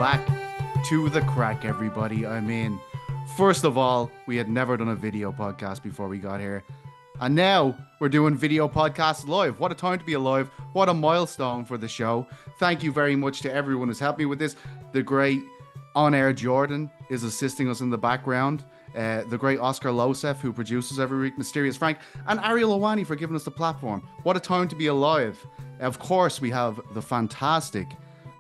back to the Craic, everybody. I mean, first of all, we had never done a video podcast before we got here. And now we're doing video podcasts live. What a time to be alive. What a milestone for the show. Thank you very much to everyone who's helped me with this. The great on-air Jordan is assisting us in the background. The great Oscar Losef, who produces every week, Mysterious Frank, and ArielHelwani for giving us the platform. What a time to be alive. Of course, we have the fantastic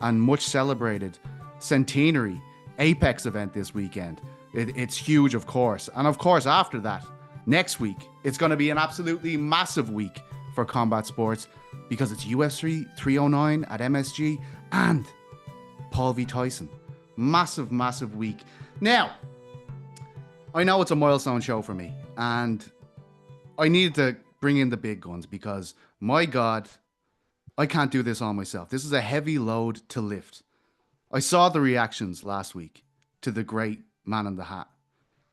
and much celebrated centenary Apex event this weekend. It's huge, of course. And of course, after that, next week, it's going to be an absolutely massive week for combat sports because it's UFC 309 at MSG and Paul v. Tyson. Massive, massive week. Now, I know it's a milestone show for me, and I needed to bring in the big guns because, my God, I can't do this all myself. This is a heavy load to lift. I saw the reactions last week to the great man in the hat,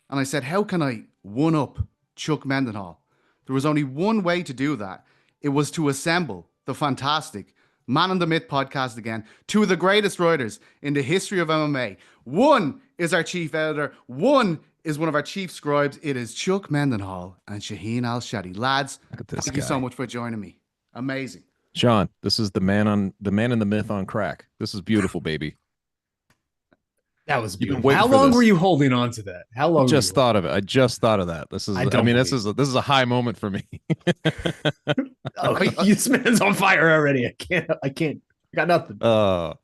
and I said, how can I one-up Chuck Mindenhall? There was only one way to do that. It was to assemble the fantastic Man in the Myth podcast again, two of the greatest writers in the history of MMA. One is our chief editor. One is one of our chief scribes. It is Chuck Mindenhall and Shaheen Al-Shatti. Lads, thank you so much for joining me. Amazing. Sean, this is the man in the myth on Craic. This is beautiful, baby. That was beautiful. How long were you holding on to that? How long? I just thought of that. This is. This is a high moment for me. Oh, this man's on fire already. I can't. Got nothing. Well,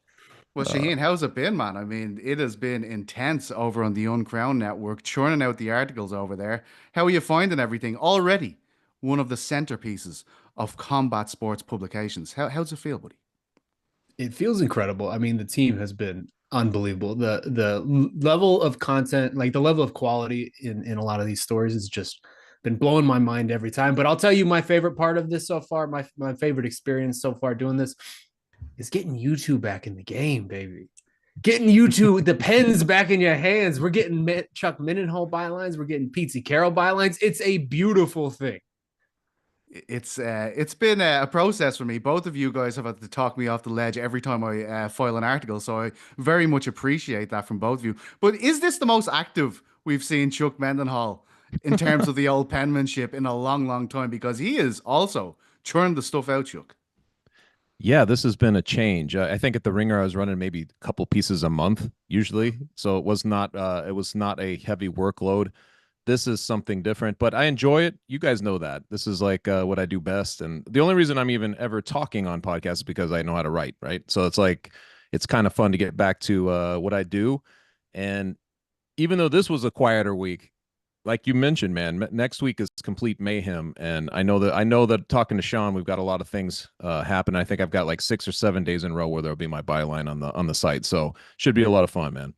Shaheen, how's it been, man? I mean, it has been intense over on the Uncrowned Network, churning out the articles over there. How are you finding everything? Already one of the centerpieces of combat sports publications. How's it feel, buddy? It feels incredible. I mean, the team has been unbelievable. The level of content, like the level of quality in a lot of these stories has just been blowing my mind every time. But I'll tell you my favorite part of this so far, my favorite experience so far doing this is getting YouTube back in the game, baby. Getting YouTube, the pens back in your hands. We're getting Chuck Mindenhall bylines. We're getting Petesy Carroll bylines. It's a beautiful thing. It's been a process for me. Both of you guys have had to talk me off the ledge every time I file an article, so I very much appreciate that from both of you. But is this the most active we've seen Chuck Mindenhall in terms of the old penmanship in a long, long time? Because he is also churned the stuff out, Chuck. Yeah, this has been a change. I think at the Ringer I was running maybe a couple pieces a month usually, so it was not a heavy workload. This is something different, but I enjoy it. You guys know that. This is like what I do best. And the only reason I'm even ever talking on podcasts is because I know how to write, right? So it's kind of fun to get back to what I do. And even though this was a quieter week, like you mentioned, man, next week is complete mayhem. And I know that talking to Sean, we've got a lot of things happen. I think I've got like 6 or 7 days in a row where there'll be my byline on the site. So should be a lot of fun, man.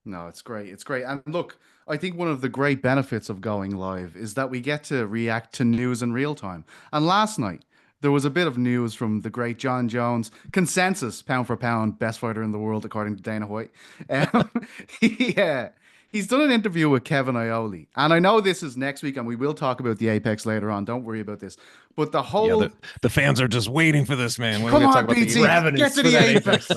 No, it's great. It's great. And look, I think one of the great benefits of going live is that we get to react to news in real time. And last night, there was a bit of news from the great Jon Jones, consensus pound for pound best fighter in the world, according to Dana White. He's done an interview with Kevin Iole. And I know this is next week, and we will talk about the Apex later on. Don't worry about this. But the whole... the fans are just waiting for this, man. Come on, BT, get to the Apex.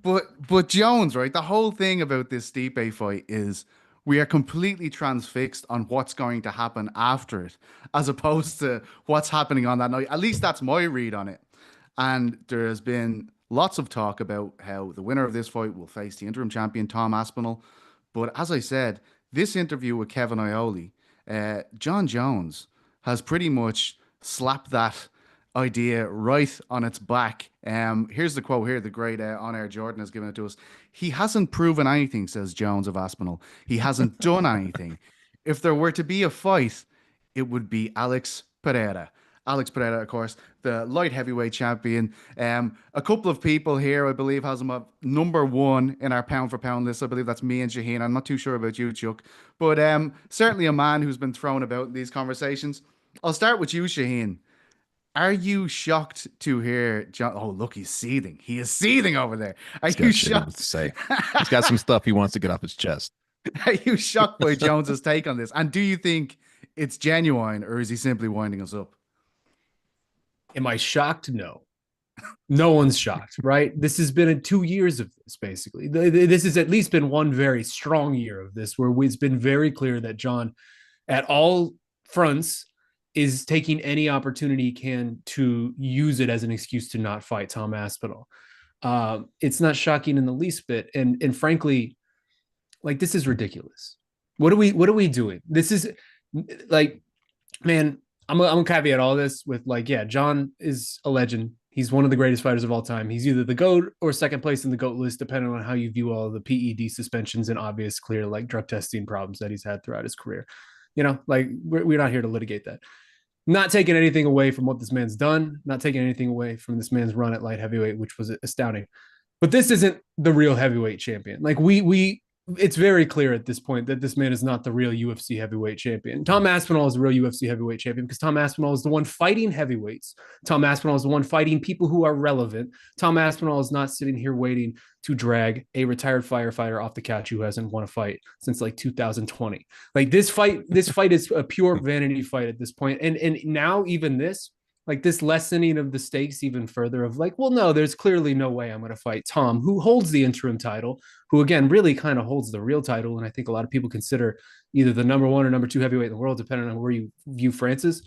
But Jones, right? The whole thing about this Stipe fight is we are completely transfixed on what's going to happen after it, as opposed to what's happening on that night. At least that's my read on it. And there has been lots of talk about how the winner of this fight will face the interim champion, Tom Aspinall. But as I said, this interview with Kevin Iole, Jon Jones has pretty much slapped that idea right on its back. Here's the quote here. The great on-air Jordan has given it to us. He hasn't proven anything, says Jones of Aspinall. He hasn't done anything. If there were to be a fight, it would be Alex Pereira. Alex Pereira, of course, the light heavyweight champion. A couple of people here, I believe, has him up number one in our pound for pound list. I believe that's me and Shaheen. I'm not too sure about you, Chuck, but certainly a man who's been thrown about in these conversations. I'll start with you, Shaheen. Are you shocked to hear John? Oh, look, he's seething. He is seething over there. Are you shocked? To say. He's got some stuff he wants to get off his chest. Are you shocked by Jones's take on this? And do you think it's genuine, or is he simply winding us up? Am I shocked? No. No one's shocked, right? This has been in 2 years of this, basically. This has at least been one very strong year of this, where it's been very clear that Jon, at all fronts, is taking any opportunity he can to use it as an excuse to not fight Tom Aspinall. It's not shocking in the least bit, and frankly, like, this is ridiculous. What are we doing? This is like, man, I'm gonna caveat all this with, like, yeah, Jon is a legend. He's one of the greatest fighters of all time. He's either the GOAT or second place in the GOAT list, depending on how you view all the PED suspensions and obvious, clear, like, drug testing problems that he's had throughout his career. Like, we're not here to litigate that. Not taking anything away from what this man's done, not taking anything away from this man's run at light heavyweight, which was astounding. But this isn't the real heavyweight champion. Like, it's very clear at this point that this man is not the real UFC heavyweight champion. Tom Aspinall is the real UFC heavyweight champion because Tom Aspinall is the one fighting heavyweights. Tom Aspinall is the one fighting people who are relevant. Tom Aspinall is not sitting here waiting to drag a retired firefighter off the couch who hasn't won a fight since like 2020. Like, this fight is a pure vanity fight at this point. And now even this, like, this lessening of the stakes even further of, like, well, no, there's clearly no way I'm going to fight Tom, who holds the interim title, who again really kind of holds the real title. And I think a lot of people consider either the number 1 or number 2 heavyweight in the world, depending on where you view Francis.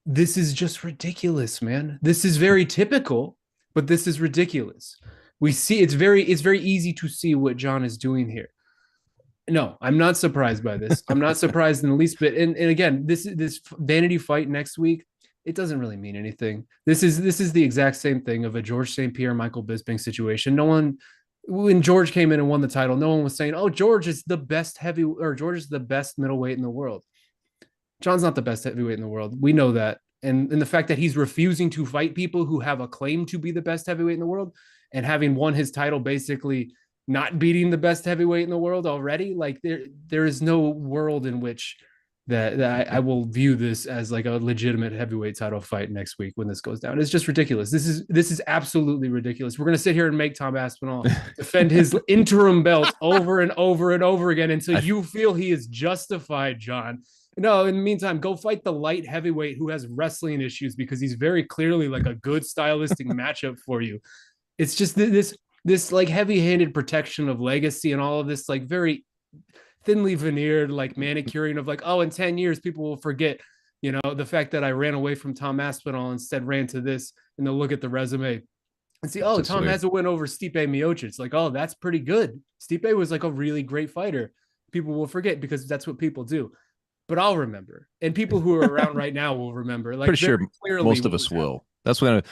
This is just ridiculous, man. This is very typical, but this is ridiculous. We see it's very easy to see what Jon is doing here. No, I'm not surprised by this. I'm not surprised in the least bit. And again, this vanity fight next week, it doesn't really mean anything. This is the exact same thing of a George St. Pierre, Michael Bisping situation. No one, when George came in and won the title, no one was saying, "Oh, George is the best George is the best middleweight in the world." Jon's not the best heavyweight in the world. We know that. And the fact that he's refusing to fight people who have a claim to be the best heavyweight in the world, and having won his title basically not beating the best heavyweight in the world already, like, there is no world in which that I will view this as like a legitimate heavyweight title fight next week when this goes down. It's just ridiculous. This is absolutely ridiculous. We're going to sit here and make Tom Aspinall defend his interim belt over and over and over again until you feel he is justified, Jon. No, in the meantime, go fight the light heavyweight who has wrestling issues, because he's very clearly like a good stylistic matchup for you. It's just this like heavy-handed protection of legacy and all of this, like, very thinly veneered, like, manicuring of, like, oh, in 10 years people will forget, the fact that I ran away from Tom Aspinall, instead ran to this, and they'll look at the resume and see, oh, Tom has a win over Stipe Miocic. It's like, oh, that's pretty good. Stipe was like a really great fighter. People will forget because that's what people do. But I'll remember, and people who are around right now will remember. Like, pretty sure most of us will. That's when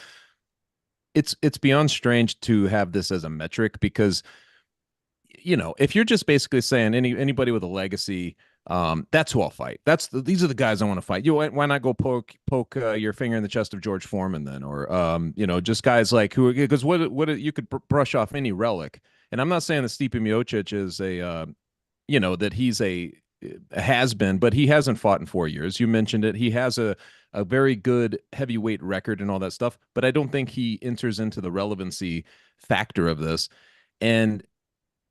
it's beyond strange to have this as a metric, because if you're just basically saying anybody with a legacy, that's who I'll fight. These are the guys I want to fight. Why not go poke your finger in the chest of George Foreman then, or just guys like who, because what you could brush off any relic. And I'm not saying that Stipe Miocic is that he's a has been, but he hasn't fought in 4 years. You mentioned it. He has a very good heavyweight record and all that stuff, but I don't think he enters into the relevancy factor of this. And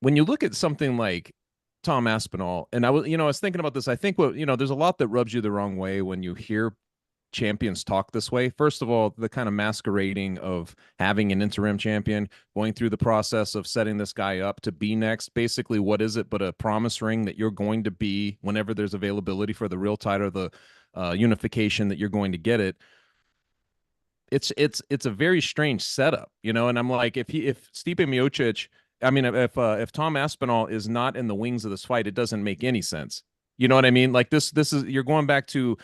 when you look at something like Tom Aspinall, and I was thinking about this, I think there's a lot that rubs you the wrong way when you hear champions talk this way. First of all, the kind of masquerading of having an interim champion, going through the process of setting this guy up to be next. Basically, what is it but a promise ring that you're going to be whenever there's availability for the real title, the unification, that you're going to get it. It's a very strange setup, and I'm like, if Stipe Miocic, I mean, if Tom Aspinall is not in the wings of this fight, it doesn't make any sense. You know what I mean? Like, this is, you're going back to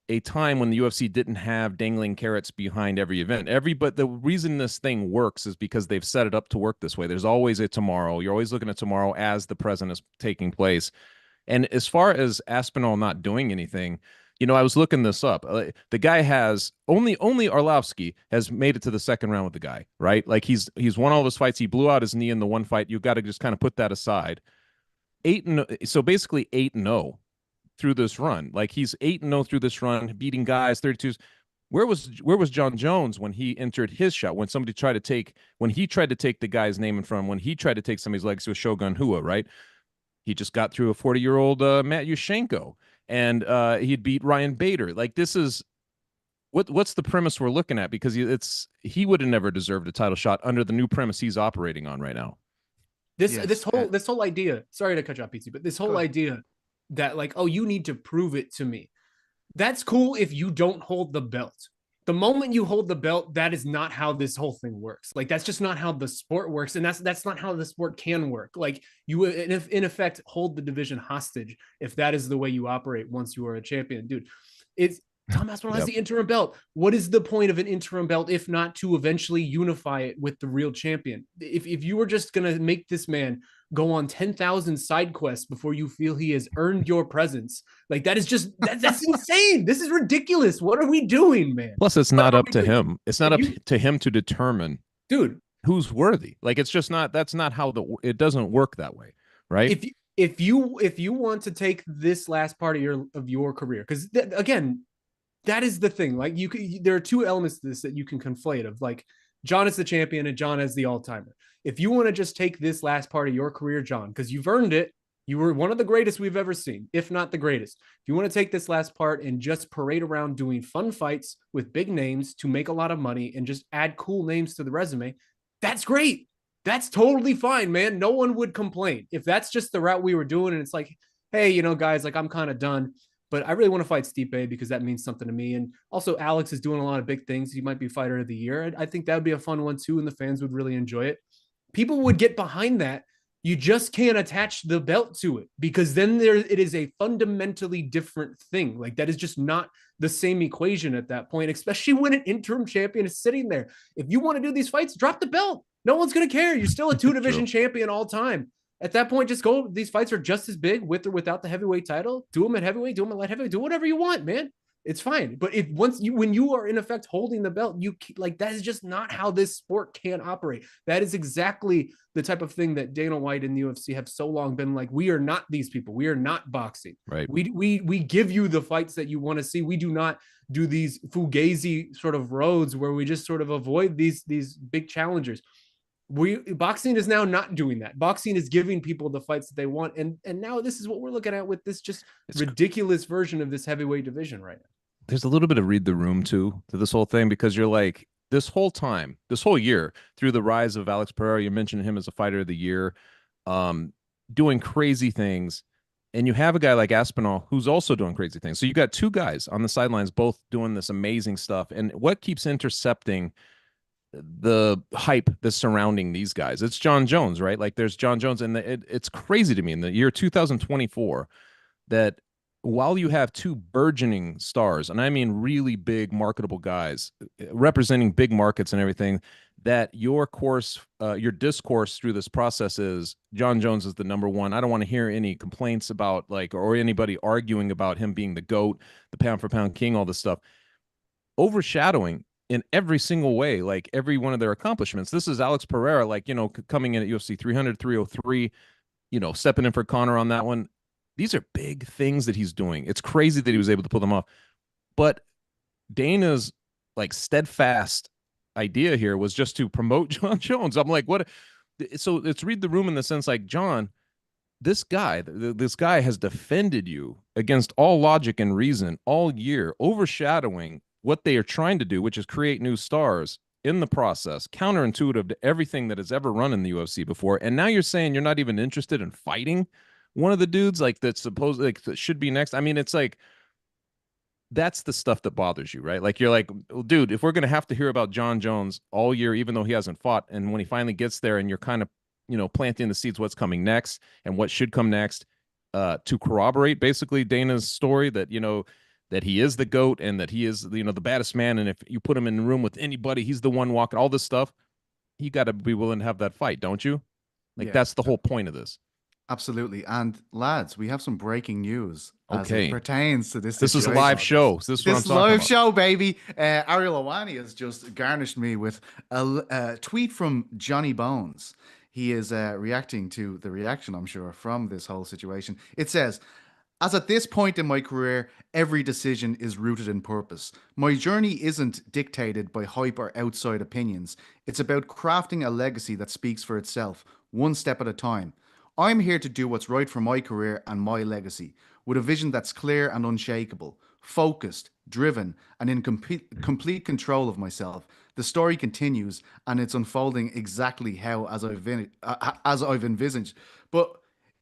a time when the UFC didn't have dangling carrots behind every event. But the reason this thing works is because they've set it up to work this way. There's always a tomorrow. You're always looking at tomorrow as the present is taking place. And as far as Aspinall not doing anything, I was looking this up. The guy has only Arlovsky has made it to the second round with the guy, right? Like, he's won all of his fights. He blew out his knee in the one fight. You've got to just kind of put that aside. So basically 8-0 through this run. Like, he's 8-0 through this run, beating guys 32s. Where was Jon Jones when he entered his shot? When he tried to take the guy's name in front of him, when he tried to take somebody's legs with Shogun Hua, right? He just got through a 40-year-old Matt Yushchenko, and he'd beat Ryan Bader. Like, this is what's the premise we're looking at? Because he would have never deserved a title shot under the new premise he's operating on right now. This whole idea. Sorry to cut you off, PC, but this whole idea that like, oh, you need to prove it to me. That's cool if you don't hold the belt. The moment you hold the belt, that is not how this whole thing works. Like that's just not how the sport works, and that's not how the sport can work. Like you, in effect, hold the division hostage if that is the way you operate once you are a champion, dude. It's Tom Aspinall has the interim belt. What is the point of an interim belt if not to eventually unify it with the real champion? If you were just gonna make this man go on 10,000 side quests before you feel he has earned your presence, like that is just that's insane. This is ridiculous. What are we doing, man? Plus, it's not up to him. It's not up to him to determine, dude, who's worthy. Like it's just not. That's not how it doesn't work that way, right? If you want to take this last part of your career, because again, that is the thing. Like there are two elements to this that you can conflate of like Jon is the champion and Jon as the all-timer. If you want to just take this last part of your career, Jon, because you've earned it, you were one of the greatest we've ever seen, if not the greatest. If you want to take this last part and just parade around doing fun fights with big names to make a lot of money and just add cool names to the resume, that's great. That's totally fine, man. No one would complain. If that's just the route we were doing and it's like, hey, guys, like I'm kind of done. But I really want to fight Stipe because that means something to me. And also, Alex is doing a lot of big things. He might be fighter of the year. I think that would be a fun one, too, and the fans would really enjoy it. People would get behind that. You just can't attach the belt to it because then it is a fundamentally different thing. Like, that is just not the same equation at that point, especially when an interim champion is sitting there. If you want to do these fights, drop the belt. No one's going to care. You're still a two-division champion all time. At that point, just go. These fights are just as big with or without the heavyweight title. Do them at heavyweight, do them at light heavyweight, do whatever you want, man. It's fine. But when you are in effect holding the belt, that is just not how this sport can operate. That is exactly the type of thing that Dana White and the UFC have so long been like, we are not these people. We are not boxing. Right. We give you the fights that you want to see. We do not do these fugazi sort of roads where we just sort of avoid these big challengers. Boxing is now not doing that. Boxing is giving people the fights that they want, and now this is what we're looking at with this just ridiculous version of this heavyweight division right now. There's a little bit of read the room too to this whole thing because you're like this whole year through the rise of Alex Pereira, you mentioned him as a fighter of the year, doing crazy things, and you have a guy like Aspinall who's also doing crazy things. So you got two guys on the sidelines both doing this amazing stuff, and what keeps intercepting the hype that's surrounding these guys? It's Jon Jones, right? Like there's Jon Jones, and it's crazy to me in the year 2024 that while you have two burgeoning stars, and I mean really big marketable guys representing big markets and everything, that your discourse through this process is Jon Jones is the number one. I don't want to hear any complaints about or anybody arguing about him being the GOAT, the pound for pound king, all this stuff, overshadowing in every single way, like every one of their accomplishments. This is Alex Pereira, coming in at UFC 300, 303, stepping in for Conor on that one. These are big things that he's doing. It's crazy that he was able to pull them off. But Dana's steadfast idea here was just to promote Jon Jones. I'm like, what? So it's read the room in the sense like, Jon, this guy has defended you against all logic and reason all year, overshadowing what they are trying to do, which is create new stars in the process, counterintuitive to everything that has ever run in the UFC before. And now you're saying you're not even interested in fighting one of the dudes that's supposed that should be next. I mean, it's like, that's the stuff that bothers you, right? Like, you're like, well, dude, if we're going to have to hear about Jon Jones all year, even though he hasn't fought, and when he finally gets there and you're kind of, planting the seeds, what's coming next and what should come next, to corroborate basically Dana's story that, that he is the GOAT and that he is, the baddest man. And if you put him in the room with anybody, he's the one walking all this stuff. You got to be willing to have that fight, don't you? That's the whole point of this. Absolutely. And lads, we have some breaking news as Okay. it pertains to this. This is a live show. This is live show, baby. ArielHelwani has just garnished me with a tweet from Johnny Bones. He is reacting to the reaction, I'm sure, from this whole situation. It says, as at this point in my career, every decision is rooted in purpose. My journey isn't dictated by hype or outside opinions. It's about crafting a legacy that speaks for itself, one step at a time. I'm here to do what's right for my career and my legacy, with a vision that's clear and unshakable, focused, driven, and in complete control of myself. The story continues, and it's unfolding exactly how as I've envisaged. But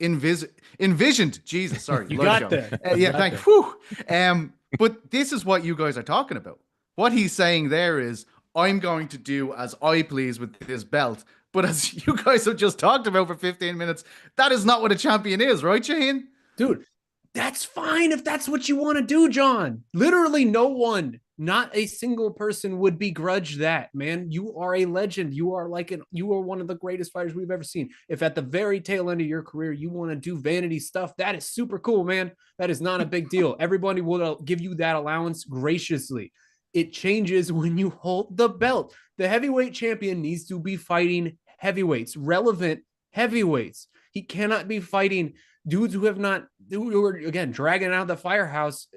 envisioned. Jesus, sorry, You love got John. there. Yeah, thank you. But this is what you guys are talking about. What he's saying there is, I'm going to do as I please with this belt. But as you guys have just talked about for 15 minutes, that is not what a champion is, right, Shaheen? Dude, that's fine if that's what you want to do, John. Literally no one, not a single person would begrudge that, man. You are a legend. You are one of the greatest fighters we've ever seen. If at the very tail end of your career you want to do vanity stuff, that is super cool, man. That is not a big deal. Everybody will give you that allowance graciously. It changes when you hold the belt. The heavyweight champion needs to be fighting heavyweights, relevant heavyweights. He cannot be fighting dudes who are again dragging out of the firehouse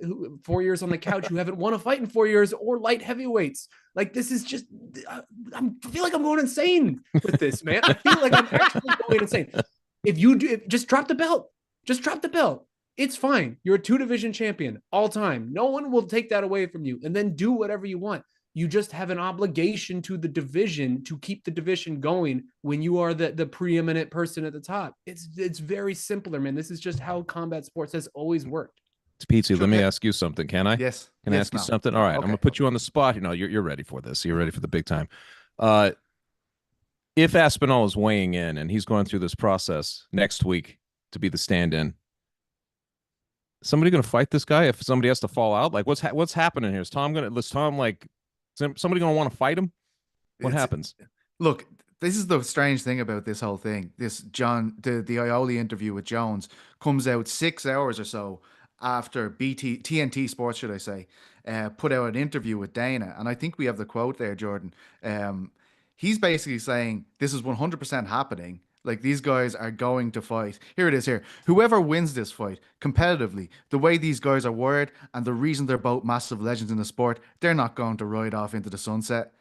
4 years on the couch, who haven't won a fight in 4 years, or light heavyweights. Like, this is just, I feel like I'm going insane with this, man. I feel like I'm actually going insane. Just drop the belt. Just drop the belt. It's fine. You're a 2-division champion all time. No one will take that away from you. And then do whatever you want. You just have an obligation to the division to keep the division going when you are the preeminent person at the top. It's very simpler, man. This is just how combat sports has always worked. Petesy, let me ask you something. Can I? Yes. Can I ask you something? All right. Okay. I'm gonna put you on the spot. You're ready for this. You're ready for the big time. If Aspinall is weighing in and he's going through this process next week to be the stand-in, somebody going to fight this guy if somebody has to fall out? Like, what's happening here? Is Tom somebody going to want to fight him? What happens? Look, this is the strange thing about this whole thing. This the Ioli interview with Jones comes out 6 hours or so after TNT Sports, should I say, put out an interview with Dana. And I think we have the quote there, Jordan. He's basically saying this is 100% happening. Like, these guys are going to fight. Here it is here. Whoever wins this fight competitively, the way these guys are wired and the reason they're both massive legends in the sport, they're not going to ride off into the sunset.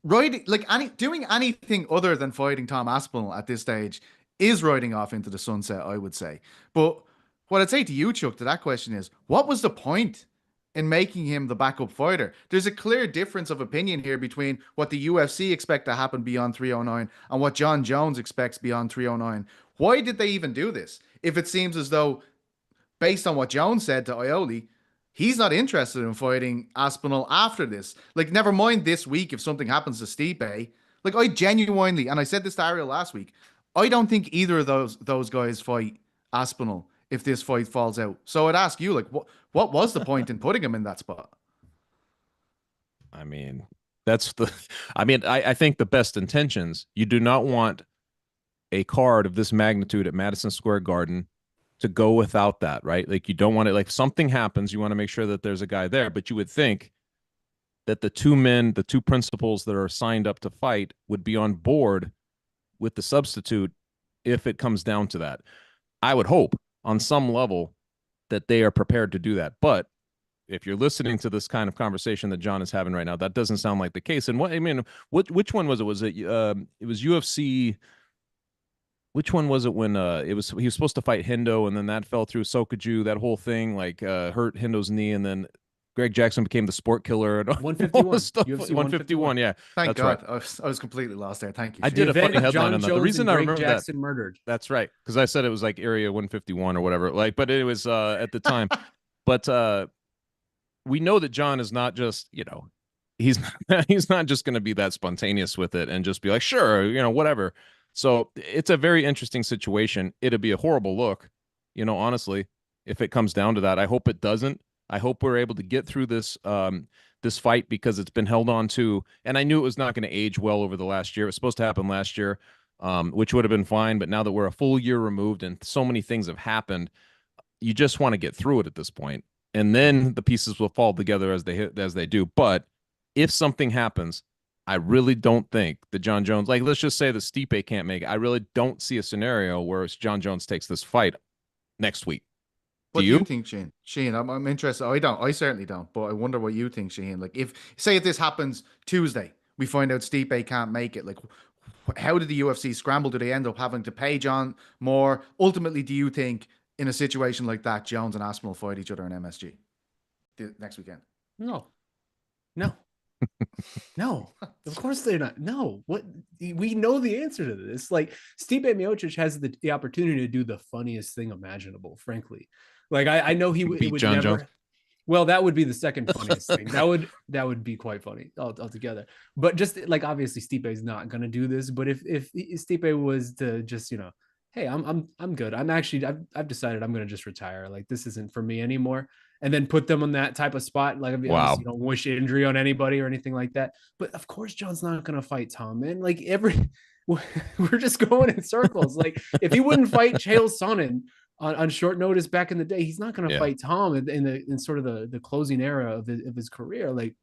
Doing anything other than fighting Tom Aspinall at this stage is riding off into the sunset, I would say. But what I'd say to you, Chuck, to that question is, what was the point in making him the backup fighter? There's a clear difference of opinion here between what the UFC expect to happen beyond 309 and what Jon Jones expects beyond 309. Why did they even do this? If it seems as though, based on what Jones said to Ioli, he's not interested in fighting Aspinall after this. Like, never mind this week if something happens to Stipe. Like, I genuinely, and I said this to Ariel last week, I don't think either of those guys fight Aspinall if this fight falls out. So I'd ask you, like, what was the point in putting him in that spot? I mean, I think the best intentions, you do not want a card of this magnitude at Madison Square Garden to go without that, right? Like, you don't want it, like, if something happens, you want to make sure that there's a guy there, but you would think that the two principals that are signed up to fight would be on board with the substitute if it comes down to that. I would hope on some level that they are prepared to do that. But if you're listening to this kind of conversation that John is having right now, that doesn't sound like the case. And which one was it? Was it UFC? Which one was it when he was supposed to fight Hendo and then that fell through? Sokoju, that whole thing, like, hurt Hendo's knee, and then Greg Jackson became the sport killer. And 151. UFC 151, yeah. Thank God. Right. I was completely lost there. Thank you. I did a funny headline on that. The reason I remember Jackson murdered. That's right, because I said it was like Area 151 or whatever. Like, but it was at the time. But we know that John is not just, he's not just going to be that spontaneous with it and just be like, sure, whatever. So it's a very interesting situation. It'd be a horrible look, honestly, if it comes down to that. I hope it doesn't. I hope we're able to get through this this fight, because it's been held on to, and I knew it was not going to age well over the last year. It was supposed to happen last year, which would have been fine. But now that we're a full year removed and so many things have happened, you just want to get through it at this point, and then the pieces will fall together as they do. But if something happens, I really don't think that Jon Jones, like, let's just say the Stipe can't make it. I really don't see a scenario where Jon Jones takes this fight next week. What do you think, Shaheen? Shaheen, I'm interested. I certainly don't, but I wonder what you think, Shaheen. Like, if this happens Tuesday, we find out Stipe can't make it, like, how did the UFC scramble? Do they end up having to pay Jon more? Ultimately, do you think in a situation like that, Jones and Aspinall fight each other in MSG next weekend? No, no, no. Of course they're not. No, what we know the answer to this. Like Stipe Miocic has the opportunity to do the funniest thing imaginable. Frankly, like I know it Beat would Jon Jones. never. Well, that would be the second funniest thing. That would be quite funny altogether. But just like obviously Stipe is not going to do this. But if Stipe was to just hey, I'm good. I've decided I'm going to just retire. Like this isn't for me anymore. And then put them on that type of spot. Like obviously Wow. you don't wish injury on anybody or anything like that. But of course John's not going to fight Tom, man. Like we're just going in circles. Like if he wouldn't fight Chael Sonnen on short notice back in the day, he's not going to fight Tom in sort of the closing era of his career. Like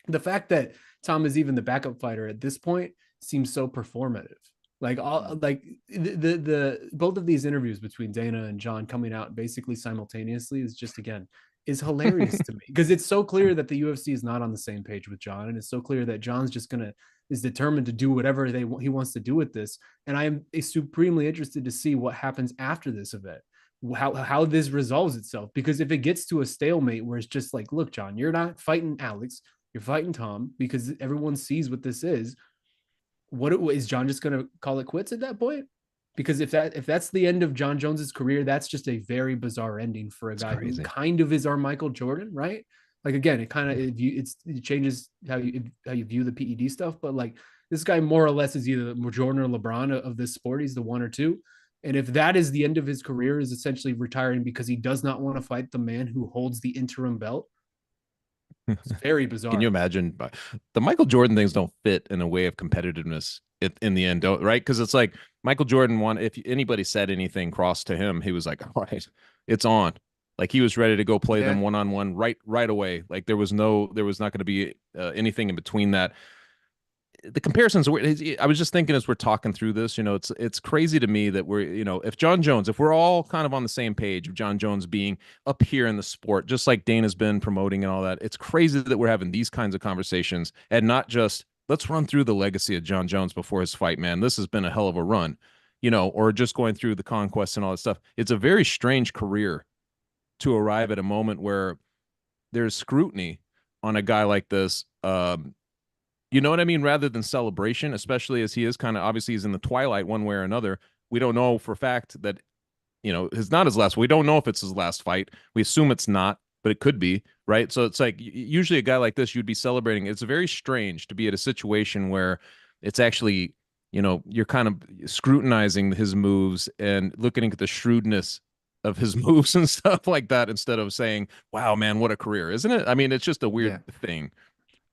the fact that Tom is even the backup fighter at this point seems so performative. Like the both of these interviews between Dana and Jon coming out basically simultaneously is hilarious to me because it's so clear that the UFC is not on the same page with Jon, and it's so clear that Jon's just is determined to do whatever he wants to do with this. And I am supremely interested to see what happens after this event, how this resolves itself. Because if it gets to a stalemate where it's just like, look, Jon, you're not fighting Alex, you're fighting Tom, because everyone sees what this is. Is Jon just going to call it quits at that point? Because if that's the end of Jon Jones's career, that's just a very bizarre ending for a guy who kind of is our Michael Jordan, right? Like again, it changes how you view the PED stuff, but like this guy more or less is either Jordan or LeBron of this sport. He's the one or two. And if that is the end of his career, is essentially retiring because he does not want to fight the man who holds the interim belt, it's very bizarre. Can you imagine? The Michael Jordan things don't fit in a way of competitiveness in the end, right? Because it's like Michael Jordan if anybody said anything cross to him, he was like, all right, it's on. Like he was ready to go play them one-on-one right away. Like there was not going to be anything in between that. The comparisons I was just thinking as we're talking through this, it's crazy to me that if we're all kind of on the same page of Jon Jones being up here in the sport, just like Dana's been promoting and all that, it's crazy that we're having these kinds of conversations and not just let's run through the legacy of Jon Jones before his fight, man. This has been a hell of a run, or just going through the conquest and all that stuff. It's a very strange career to arrive at a moment where there's scrutiny on a guy like this. You know what I mean? Rather than celebration, especially as he is kind of obviously he's in the twilight one way or another. We don't know for a fact that, it's not his last. We don't know if it's his last fight. We assume it's not, but it could be, right? So it's like usually a guy like this, you'd be celebrating. It's very strange to be at a situation where it's actually, you're kind of scrutinizing his moves and looking at the shrewdness of his moves and stuff like that instead of saying, wow, man, what a career, isn't it? I mean, it's just a weird thing.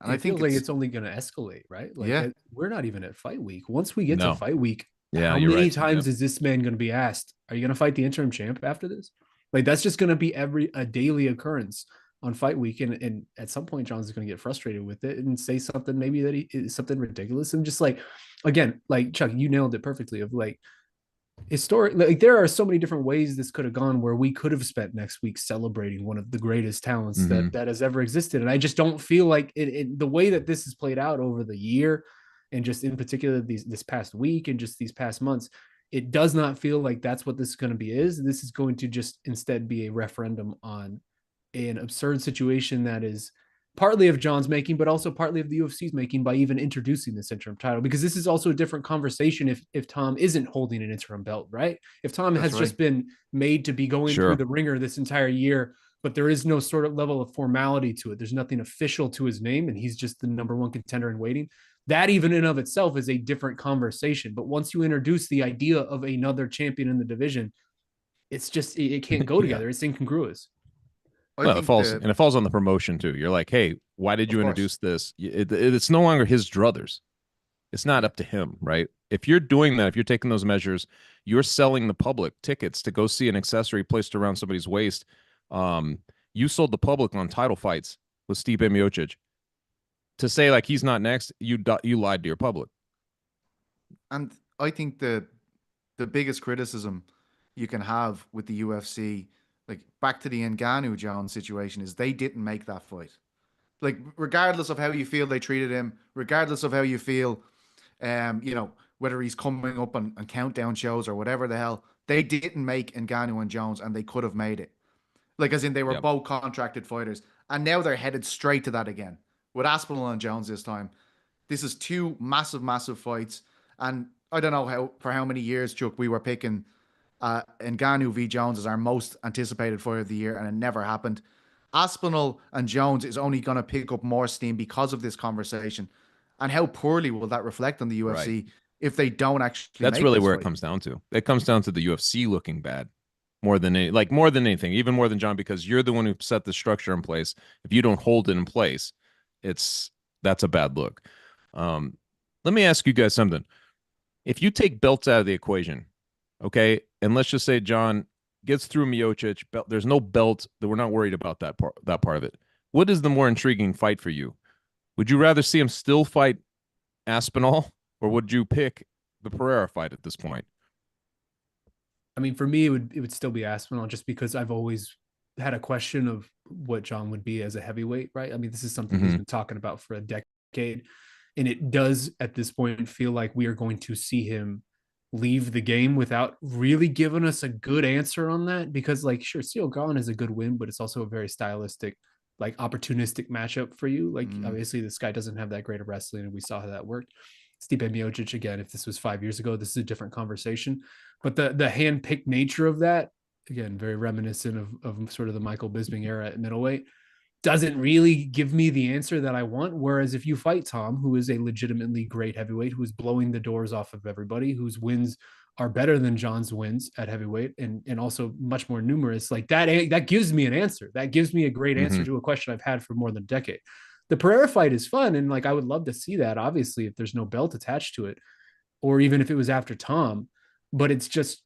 And I think it's only going to escalate, right? Like we're not even at fight week. Once we get to fight week, how many times is this man going to be asked, are you going to fight the interim champ after this? Like that's just going to be a daily occurrence on fight week. And at some point, Jon's going to get frustrated with it and say something maybe that he is something ridiculous. And just like, again, like Chuck, you nailed it perfectly of like, like there are so many different ways this could have gone where we could have spent next week celebrating one of the greatest talents that has ever existed. And I just don't feel like the way that this has played out over the year and just in particular this past week and just these past months, it does not feel like that's what this is going to be. This is going to just instead be a referendum on an absurd situation that is partly of Jon's making, but also partly of the UFC's making by even introducing this interim title, because this is also a different conversation if Tom isn't holding an interim belt, right? If Tom has just been made to be going through the ringer this entire year, but there is no sort of level of formality to it. There's nothing official to his name, and he's just the number one contender in waiting. That even in of itself is a different conversation. But once you introduce the idea of another champion in the division, it's just, it can't go together. It's incongruous. Well, it falls on the promotion too. You're like, hey, why did you introduce this? It's no longer his druthers. It's not up to him, right? If you're doing that, if you're taking those measures, you're selling the public tickets to go see an accessory placed around somebody's waist. You sold the public on title fights with Stipe Miocic. To say like he's not next, you lied to your public. And I think the biggest criticism you can have with the UFC, like back to the Ngannou Jones situation, is they didn't make that fight. Like regardless of how you feel they treated him, regardless of how you feel, whether he's coming up on countdown shows or whatever the hell, they didn't make Ngannou and Jones, and they could have made it. Like as in they were both contracted fighters, And now they're headed straight to that again with Aspinall and Jones this time. This is two massive, massive fights. And I don't know for how many years, Chuck, we were picking Ngannou v. Jones as our most anticipated fight of the year, and it never happened. Aspinall and Jones is only going to pick up more steam because of this conversation. And how poorly will that reflect on the UFC if they don't actually That's make really this where fight? it comes down to. It comes down to the UFC looking bad more than anything, even more than John, because you're the one who set the structure in place. If you don't hold it in place, that's a bad look. Let me ask you guys something. If you take belts out of the equation, okay, and let's just say John gets through Miocic, there's no belt, that we're not worried about that part of it. What is the more intriguing fight for you? Would you rather see him still fight Aspinall, or would you pick the Pereira fight at this point? I mean, for me, it would still be Aspinall, just because I've always had a question of what Jon would be as a heavyweight, right? I mean, this is something he's been talking about for a decade, and it does at this point feel like we are going to see him leave the game without really giving us a good answer on that. Because, like, sure, Ciryl Gane is a good win, but it's also a very stylistic, like, opportunistic matchup for you. Like, obviously, this guy doesn't have that great of wrestling, and we saw how that worked. Stipe Miocic, again, if this was 5 years ago, this is a different conversation. But the hand-picked nature of that, again, very reminiscent of sort of the Michael Bisping era at middleweight, doesn't really give me the answer that I want. Whereas if you fight Tom, who is a legitimately great heavyweight, who is blowing the doors off of everybody, whose wins are better than Jon's wins at heavyweight, and also much more numerous, like that gives me an answer. That gives me a great answer to a question I've had for more than a decade. The Pereira fight is fun, and like I would love to see that, obviously, if there's no belt attached to it, or even if it was after Tom. But it's just,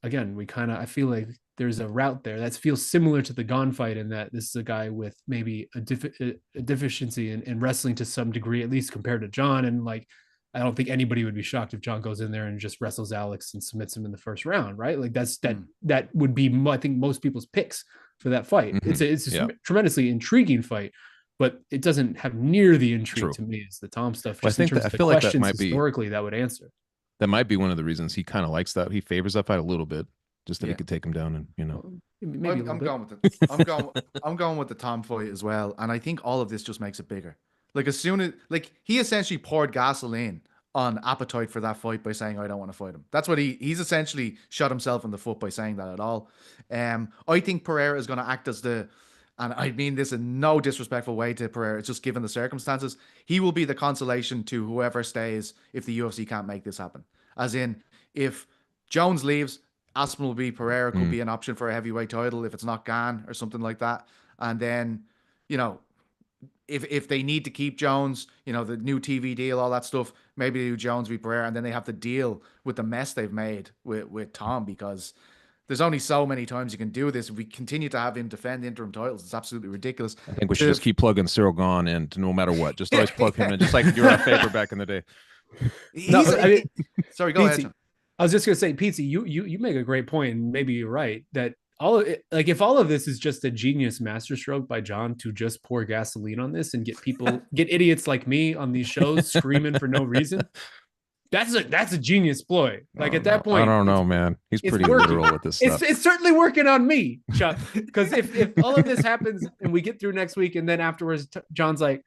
again, I feel like there's a route there that feels similar to the Gane fight, in that this is a guy with maybe a deficiency in wrestling to some degree, at least compared to Jon. And like, I don't think anybody would be shocked if Jon goes in there and just wrestles Alex and submits him in the first round, right? Like that would be, I think, most people's picks for that fight. It's a tremendously intriguing fight, but it doesn't have near the intrigue to me as the Tom stuff. Well, just in terms of the questions historically that would answer. That might be one of the reasons he kind of likes that. He favors that fight a little bit, just that he could take him down, and maybe I'm going with the Tom fight as well, and I think all of this just makes it bigger. Like, as soon as, like, he essentially poured gasoline on appetite for that fight by saying, I don't want to fight him. That's what he's essentially shot himself in the foot by saying that at all. I think Pereira is going to act as and I mean this in no disrespectful way to Pereira, it's just given the circumstances, he will be the consolation to whoever stays if the UFC can't make this happen. As in, if Jones leaves, Aspinall will be Pereira, could be an option for a heavyweight title if it's not Gane or something like that. And then, if they need to keep Jones, the new TV deal, all that stuff, maybe they do Jones v. Pereira, and then they have to deal with the mess they've made with Tom, because there's only so many times you can do this. If we continue to have him defend interim titles, it's absolutely ridiculous. I think we should just keep plugging Ciryl Gane in no matter what. Just always plug him in, just like you were our favorite back in the day. Sorry, go ahead, John. I was just gonna say, Petesy, you make a great point, and maybe you're right that if all of this is just a genius masterstroke by Jon to just pour gasoline on this and get idiots like me on these shows screaming for no reason, that's a genius ploy. Like, at that point, I don't know, man. He's pretty literal with this stuff. It's certainly working on me, Chuck. Because if all of this happens and we get through next week, and then afterwards Jon's like,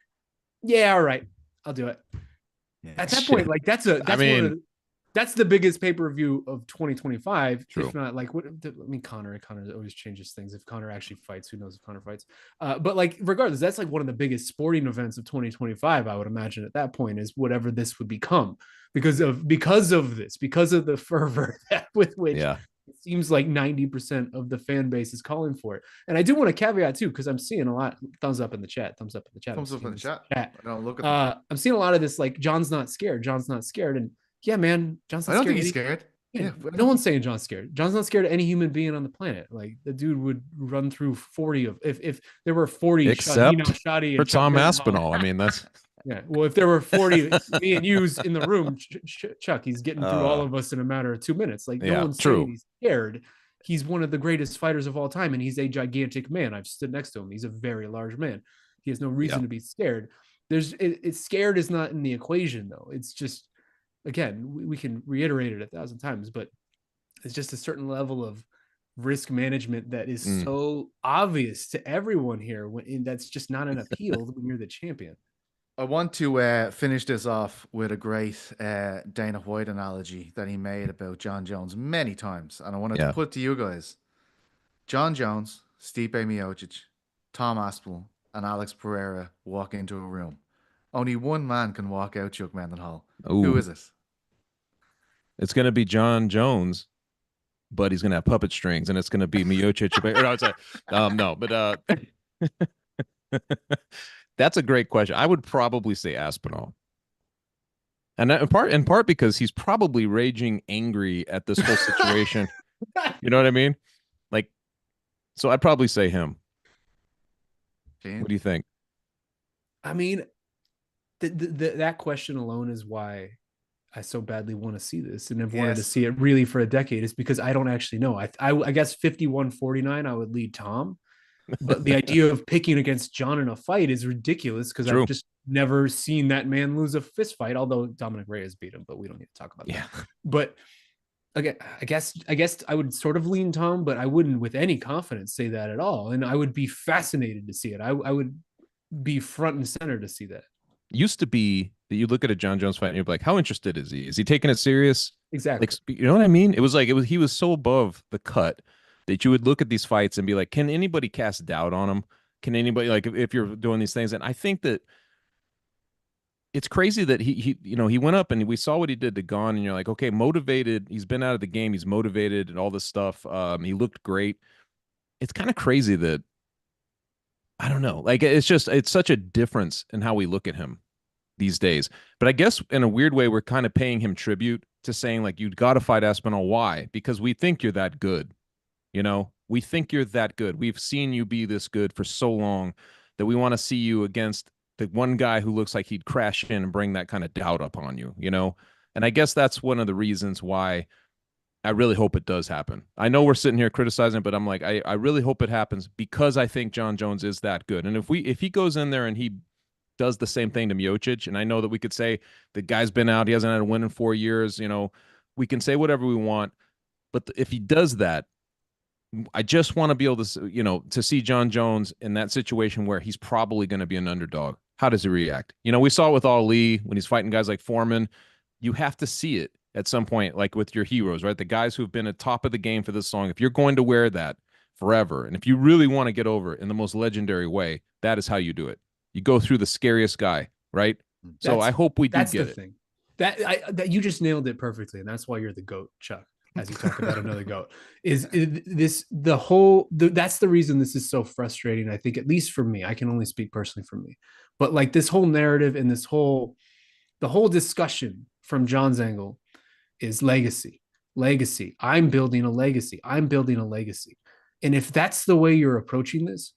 yeah, all right, I'll do it. Yeah, at that point, like, that's the biggest pay-per-view of 2025. True. If not, like, Conor always changes things. If Conor actually fights, who knows if Conor fights? But like, regardless, that's like one of the biggest sporting events of 2025. I would imagine at that point is whatever this would become, because of the fervor with which it seems like 90% of the fan base is calling for it. And I do want to caveat too, because I'm seeing a lot. Thumbs up in the chat. Thumbs up in the chat. I don't look at I'm seeing a lot of this, like, Jon's not scared, and yeah, man, Jon's not scared. I don't think he's scared. Yeah, no one's saying Jon's scared. Jon's not scared of any human being on the planet. Like, the dude would run through 40 of if there were 40 except Shaheen for Tom Aspinall. I mean, that's yeah. Well, if there were 40 me and you's in the room, Chuck, he's getting through all of us in a matter of 2 minutes. Like, no one's saying he's scared. He's one of the greatest fighters of all time, and he's a gigantic man. I've stood next to him. He's a very large man. He has no reason to be scared. It's scared is not in the equation, though. It's just, again, we can reiterate it 1,000 times, but it's just a certain level of risk management that is so obvious to everyone here when that's just not an appeal when you're the champion. I want to finish this off with a great Dana White analogy that he made about Jon Jones many times. And I wanted to Yeah. put to you guys Jon Jones, Stipe Miocic, Tom Aspinall, and Alex Pereira walk into a room. Only one man can walk out, Chuck Mindenhall. Who Ooh, is it? it's going to be Jon Jones, but he's going to have puppet strings, and it's going to be Miocic. No, it's no, but that's a great question. I would probably say Aspinall. And in part because he's probably raging angry at this whole situation. You know what I mean? Like, so I'd probably say him. Shane? What do you think? I mean, that question alone is why I so badly want to see this and have wanted to see it really for a decade. Is because I don't actually know. I guess 51-49, I would lead Tom. But the idea of picking against Jon in a fight is ridiculous because I've just never seen that man lose a fist fight, although Dominic Reyes beat him, but we don't need to talk about that. But again, I guess I would sort of lean Tom, but I wouldn't with any confidence say that at all. And I would be fascinated to see it. I would be front and center to see that. Used to be that you look at a Jon Jones fight and you're like, how interested is he? Is he taking it serious? Exactly. Like, you know what I mean? It was he was so above the cut that you would look at these fights and be like, can anybody cast doubt on him? Can anybody, like, if you're doing these things? And I think that it's crazy that he went up and we saw what he did to Gon, and you're like, okay, motivated. He's been out of the game. He's motivated and all this stuff. He looked great. It's kind of crazy that, I don't know. Like, it's such a difference in how we look at him these days. But I guess in a weird way, we're kind of paying him tribute to saying, like, you got to fight Aspinall. Why? Because we think you're that good. You know, we think you're that good. We've seen you be this good for so long that we want to see you against the one guy who looks like he'd crash in and bring that kind of doubt up on you, you know? And I guess that's one of the reasons why I really hope it does happen. I know we're sitting here criticizing, but I'm like, I really hope it happens because I think Jon Jones is that good. And if he goes in there and he does the same thing to Miocic, and I know that we could say the guy's been out, he hasn't had a win in 4 years, you know, we can say whatever we want. But if he does that, I just want to be able to, you know, to see Jon Jones in that situation where he's probably going to be an underdog. How does he react? You know, we saw it with Ali when he's fighting guys like Foreman. You have to see it at some point, like with your heroes, right? The guys who've been at top of the game for this long. If you're going to wear that forever, and if you really want to get over it in the most legendary way, that is how you do it. You go through the scariest guy, right? So I hope we do get it. Thing. That you just nailed it perfectly, and that's why you're the GOAT, Chuck. As you talk about another GOAT, that's the reason this is so frustrating. I think, at least for me, I can only speak personally for me, but like this whole narrative and the whole discussion from Jon's angle is legacy. I'm building a legacy. And if that's the way you're approaching this,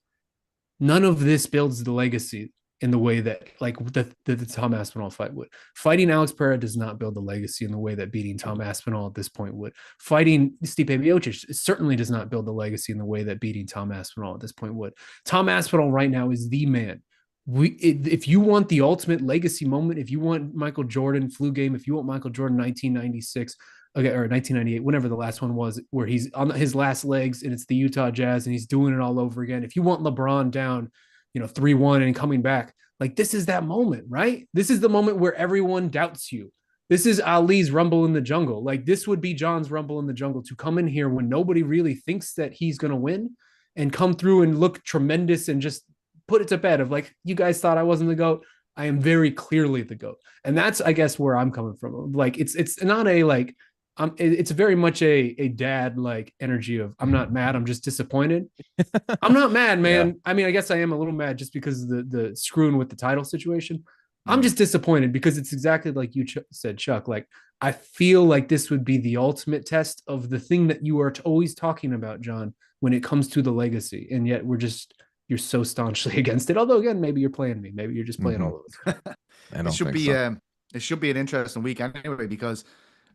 none of this builds the legacy in the way that, like, the Tom Aspinall fight would. Fighting Alex Pereira does not build the legacy in the way that beating Tom Aspinall at this point would. Fighting Stipe Miocic certainly does not build the legacy in the way that beating Tom Aspinall at this point would. Tom Aspinall right now is the man. If you want the ultimate legacy moment, if you want Michael Jordan flu game, if you want Michael Jordan 1996, okay, or 1998, whenever the last one was, where he's on his last legs and it's the Utah Jazz and he's doing it all over again. If you want LeBron down, 3-1 and coming back, like, this is that moment, right? This is the moment where everyone doubts you. This is Ali's Rumble in the Jungle. Like, this would be Jon's Rumble in the Jungle, to come in here when nobody really thinks that he's going to win and come through and look tremendous and just put it to bed of, like, you guys thought I wasn't the GOAT. I am very clearly the GOAT. And that's, I guess, where I'm coming from. Like, it's not a, like, it's very much a dad like energy of, I'm not mad, I'm just disappointed. I'm not mad, man. Yeah. I mean, I guess I am a little mad just because of the screwing with the title situation. I'm just disappointed because it's exactly like you said, Chuck. Like, I feel like this would be the ultimate test of the thing that you are always talking about, Jon, when it comes to the legacy. And yet you're so staunchly against it. Although, again, maybe you're playing me. Maybe you're just playing all of us. It should be an interesting week anyway, because,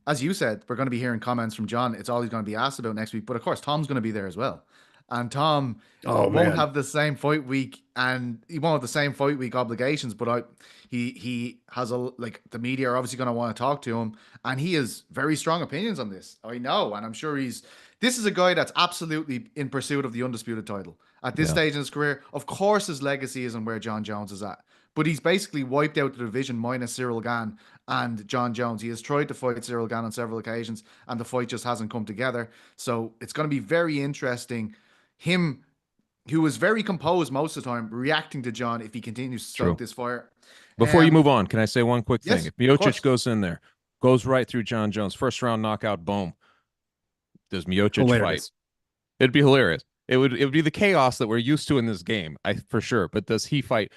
as you said, we're going to be hearing comments from Jon. It's all he's going to be asked about next week. But of course, Tom's going to be there as well. And Tom won't have the same fight week, and he won't have the same fight week obligations. But he has the media are obviously going to want to talk to him, and he has very strong opinions on this. I know, and I'm sure he's this is a guy that's absolutely in pursuit of the undisputed title at this Yeah. stage in his career. Of course, his legacy isn't where Jon Jones is at, but he's basically wiped out the division minus Cyril Gane and Jon Jones. He has tried to fight Cyril Gane on several occasions, and the fight just hasn't come together. So it's going to be very interesting. Him, who was very composed most of the time, reacting to Jon if he continues to stoke this fire. Before you move on, can I say one quick thing? Yes, If Miocic goes in there, goes right through Jon Jones, first round knockout, boom. Does Miocic fight? It'd be hilarious. It would be the chaos that we're used to in this game, for sure. But does he fight?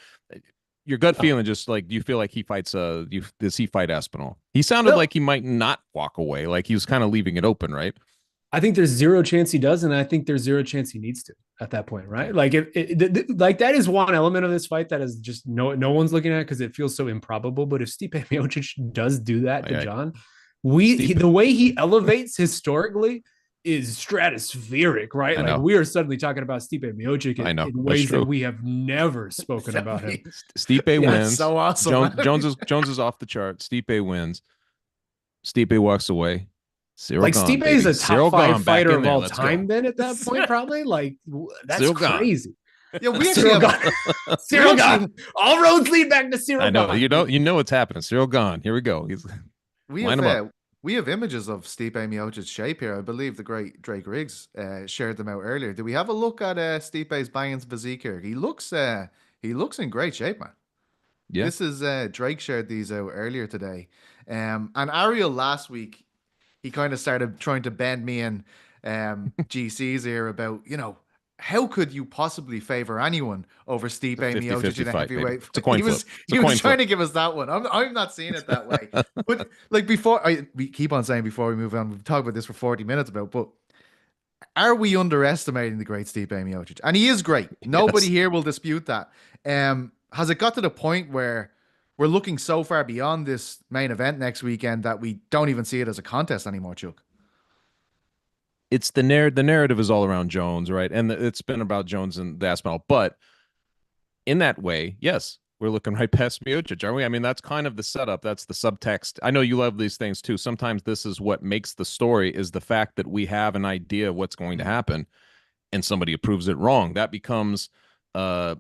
Your gut feeling, just like, do you feel like he fights? Does he fight Aspinall? He sounded like he might not walk away, like he was kind of leaving it open, right? I think there's zero chance he does, and I think there's zero chance he needs to at that point, right? Like like that is one element of this fight that is just no one's looking at because it feels so improbable. But if Stipe Miocic does do that to Jon, the way he elevates historically is stratospheric, right? Like we are suddenly talking about Stipe Miocic in ways that we have never spoken about him. Stipe wins. So awesome. Jones is off the chart. Stipe wins. Stipe walks away. Stipe is a top 5 fighter of all time. Then at that point, probably like that's crazy. Yeah, we actually Cyril Gane. All roads lead back to Cyril Gane. I know. You know what's happening. Cyril Gane. Here we go. We have images of Stipe Miocic's shape here. I believe the great Drake Riggs shared them out earlier. Do we have a look at Stipe's banging physique here? He looks in great shape, man. Yeah. This is Drake shared these out earlier today. And Ariel last week, he kind of started trying to bend me in GC's ear about, how could you possibly favor anyone over Stipe Miocic in a heavyweight? It's a coin flip. He was trying to give us that one. I'm not seeing it that way. But like we keep on saying before we move on, we've talked about this for 40 minutes but are we underestimating the great Stipe Miocic? And he is great. Nobody here will dispute that. Has it got to the point where we're looking so far beyond this main event next weekend that we don't even see it as a contest anymore, Chuck? It's the narrative is all around Jones, right? And it's been about Jones and the Aspinall. But in that way, yes, we're looking right past Miocic, aren't we? I mean, that's kind of the setup. That's the subtext. I know you love these things too. Sometimes this is what makes the story, is the fact that we have an idea of what's going to happen and somebody proves it wrong. That becomes the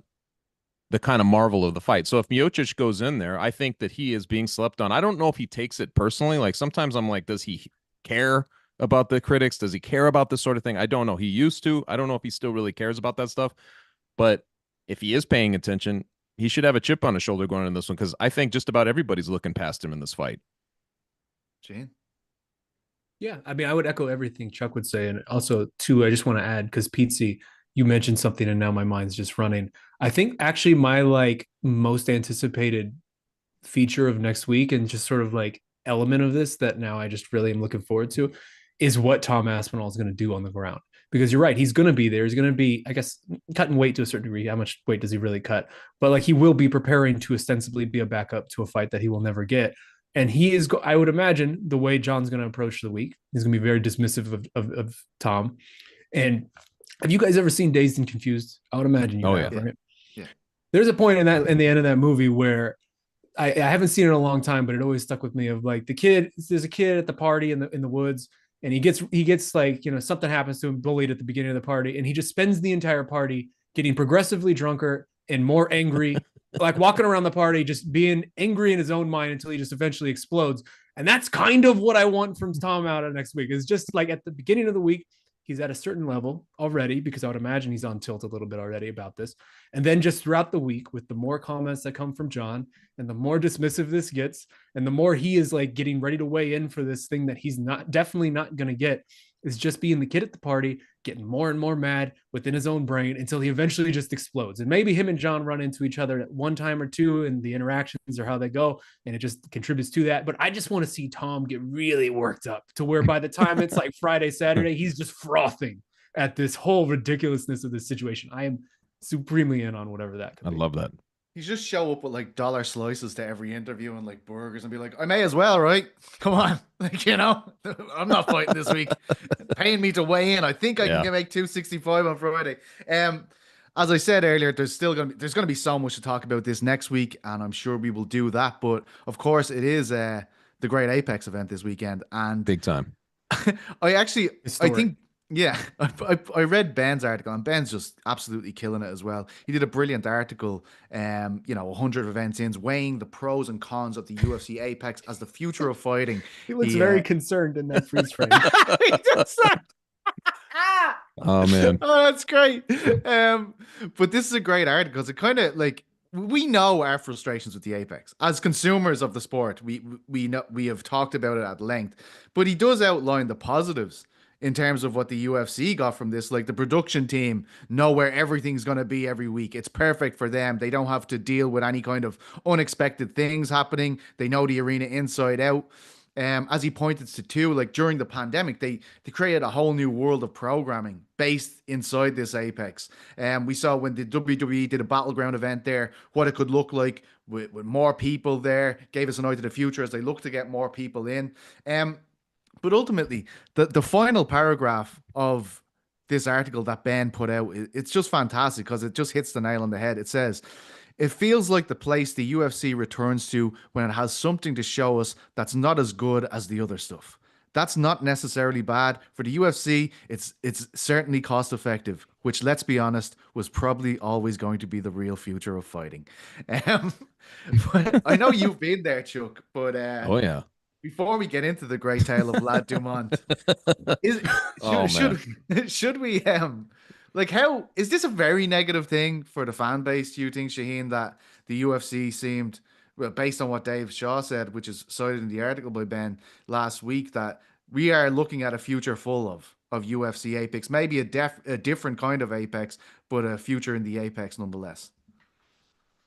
kind of marvel of the fight. So if Miocic goes in there, I think that he is being slept on. I don't know if he takes it personally. Like sometimes I'm like, does he care about the critics? Does he care about this sort of thing? I don't know. He used to. I don't know if he still really cares about that stuff. But if he is paying attention, he should have a chip on his shoulder going into this one, because I think just about everybody's looking past him in this fight. Gene? Yeah, I mean, I would echo everything Chuck would say. And also, too, I just want to add, because Petesy, you mentioned something and now my mind's just running. I think actually my most anticipated feature of next week, and just sort of element of this that now I just really am looking forward to, is what Tom Aspinall is going to do on the ground. Because you're right, he's going to be there. He's going to be, I guess, cutting weight to a certain degree. How much weight does he really cut? But he will be preparing to ostensibly be a backup to a fight that he will never get. And he is, I would imagine, the way Jon's going to approach the week, he's going to be very dismissive of Tom. And have you guys ever seen Dazed and Confused? I would imagine you have, right? Yeah. There's a point in the end of that movie where I haven't seen it in a long time, but it always stuck with me, of there's a kid at the party in the woods, and he gets something happens to him, bullied at the beginning of the party, and he just spends the entire party getting progressively drunker and more angry, walking around the party, just being angry in his own mind until he just eventually explodes. And that's kind of what I want from Tom out of next week. Is just at the beginning of the week, he's at a certain level already, because I would imagine he's on tilt a little bit already about this. And then just throughout the week, with the more comments that come from Jon, and the more dismissive this gets, and the more he is getting ready to weigh in for this thing that he's definitely not going to get, is just being the kid at the party, getting more and more mad within his own brain until he eventually just explodes. And maybe him and Jon run into each other at one time or two, and the interactions or how they go, and it just contributes to that. But I just want to see Tom get really worked up to where by the time it's Friday, Saturday, he's just frothing at this whole ridiculousness of this situation. I am supremely in on whatever that could be. I love that. You just show up with dollar slices to every interview and burgers and be like, I may as well, right? Come on. I'm not fighting this week. Paying me to weigh in. I think I can make 265 on Friday. As I said earlier, there's going to be so much to talk about this next week, and I'm sure we will do that. But of course, it is the Great Apex event this weekend, and big time. I think Yeah, I read Ben's article, and Ben's just absolutely killing it as well. He did a brilliant article, 100 events in, weighing the pros and cons of the UFC Apex as the future of fighting. He looks He very concerned in that freeze frame. he does that. Oh man. Oh, that's great. But this is a great article because it kind of like we know our frustrations with the Apex as consumers of the sport. We know we have talked about it at length, but he does outline the positives in terms of what the UFC got from this. Like the production team know where everything's going to be every week. It's perfect for them. They don't have to deal with any kind of unexpected things happening. They know the arena inside out. As he pointed to too, like during the pandemic, they created a whole new world of programming based inside this Apex. We saw when the WWE did a battleground event there, what it could look like with more people there. Gave us an eye to the future as they look to get more people in. But ultimately, the final paragraph of this article that Ben put out, it's just fantastic because it just hits the nail on the head. It says, it feels like the place the UFC returns to when it has something to show us that's not as good as the other stuff. That's not necessarily bad. For the UFC, it's certainly cost effective, which, let's be honest, was probably always going to be the real future of fighting. Um, but I know you've been there, Chuck, but Oh yeah. before we get into the great tale of Lad Dumont, is Oh man. should we like how is this a very negative thing for the fan base? Do you think, Shaheen, that the UFC seemed, well, based on what Dave Shaw said, which is cited in the article by Ben last week, that we are looking at a future full of UFC Apex, maybe a different kind of Apex, but a future in the Apex nonetheless.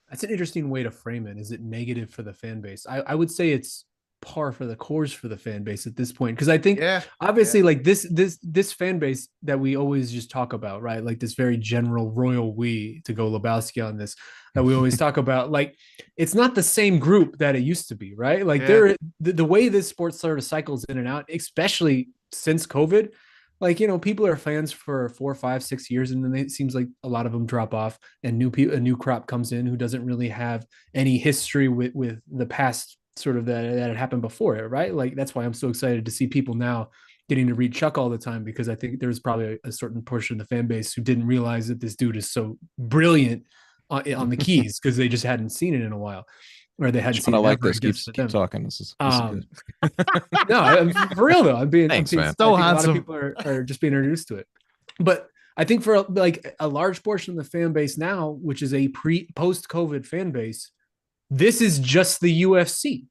That's an interesting way to frame it. Is it negative for the fan base? I would say it's par for the course for the fan base at this point. Because I think Yeah, yeah. obviously like this fan base that we always just talk about, right? Like this very general royal we, to go Lebowski on this, that we always talk about, like it's not the same group that it used to be, right? Like Yeah. the way this sport sort of cycles in and out, especially since COVID, like people are fans for 4 5 6 years, and then it seems like a lot of them drop off, and a new crop comes in who doesn't really have any history with the past sort of that had happened before it, right? Like that's why I'm so excited to see people now getting to read Chuck all the time, because I think there's probably a certain portion of the fan base who didn't realize that this dude is so brilliant on the keys because they just hadn't seen it in a while, or they hadn't Sean, seen I it like ever, I this. Keep guess, for keep them. talking. This is good. No, for real though. I'm Thanks, being. man. I So think a lot of handsome. people are just being introduced to it, but I think for like a large portion of the fan base now, which is a post COVID fan base, this is just the UFC.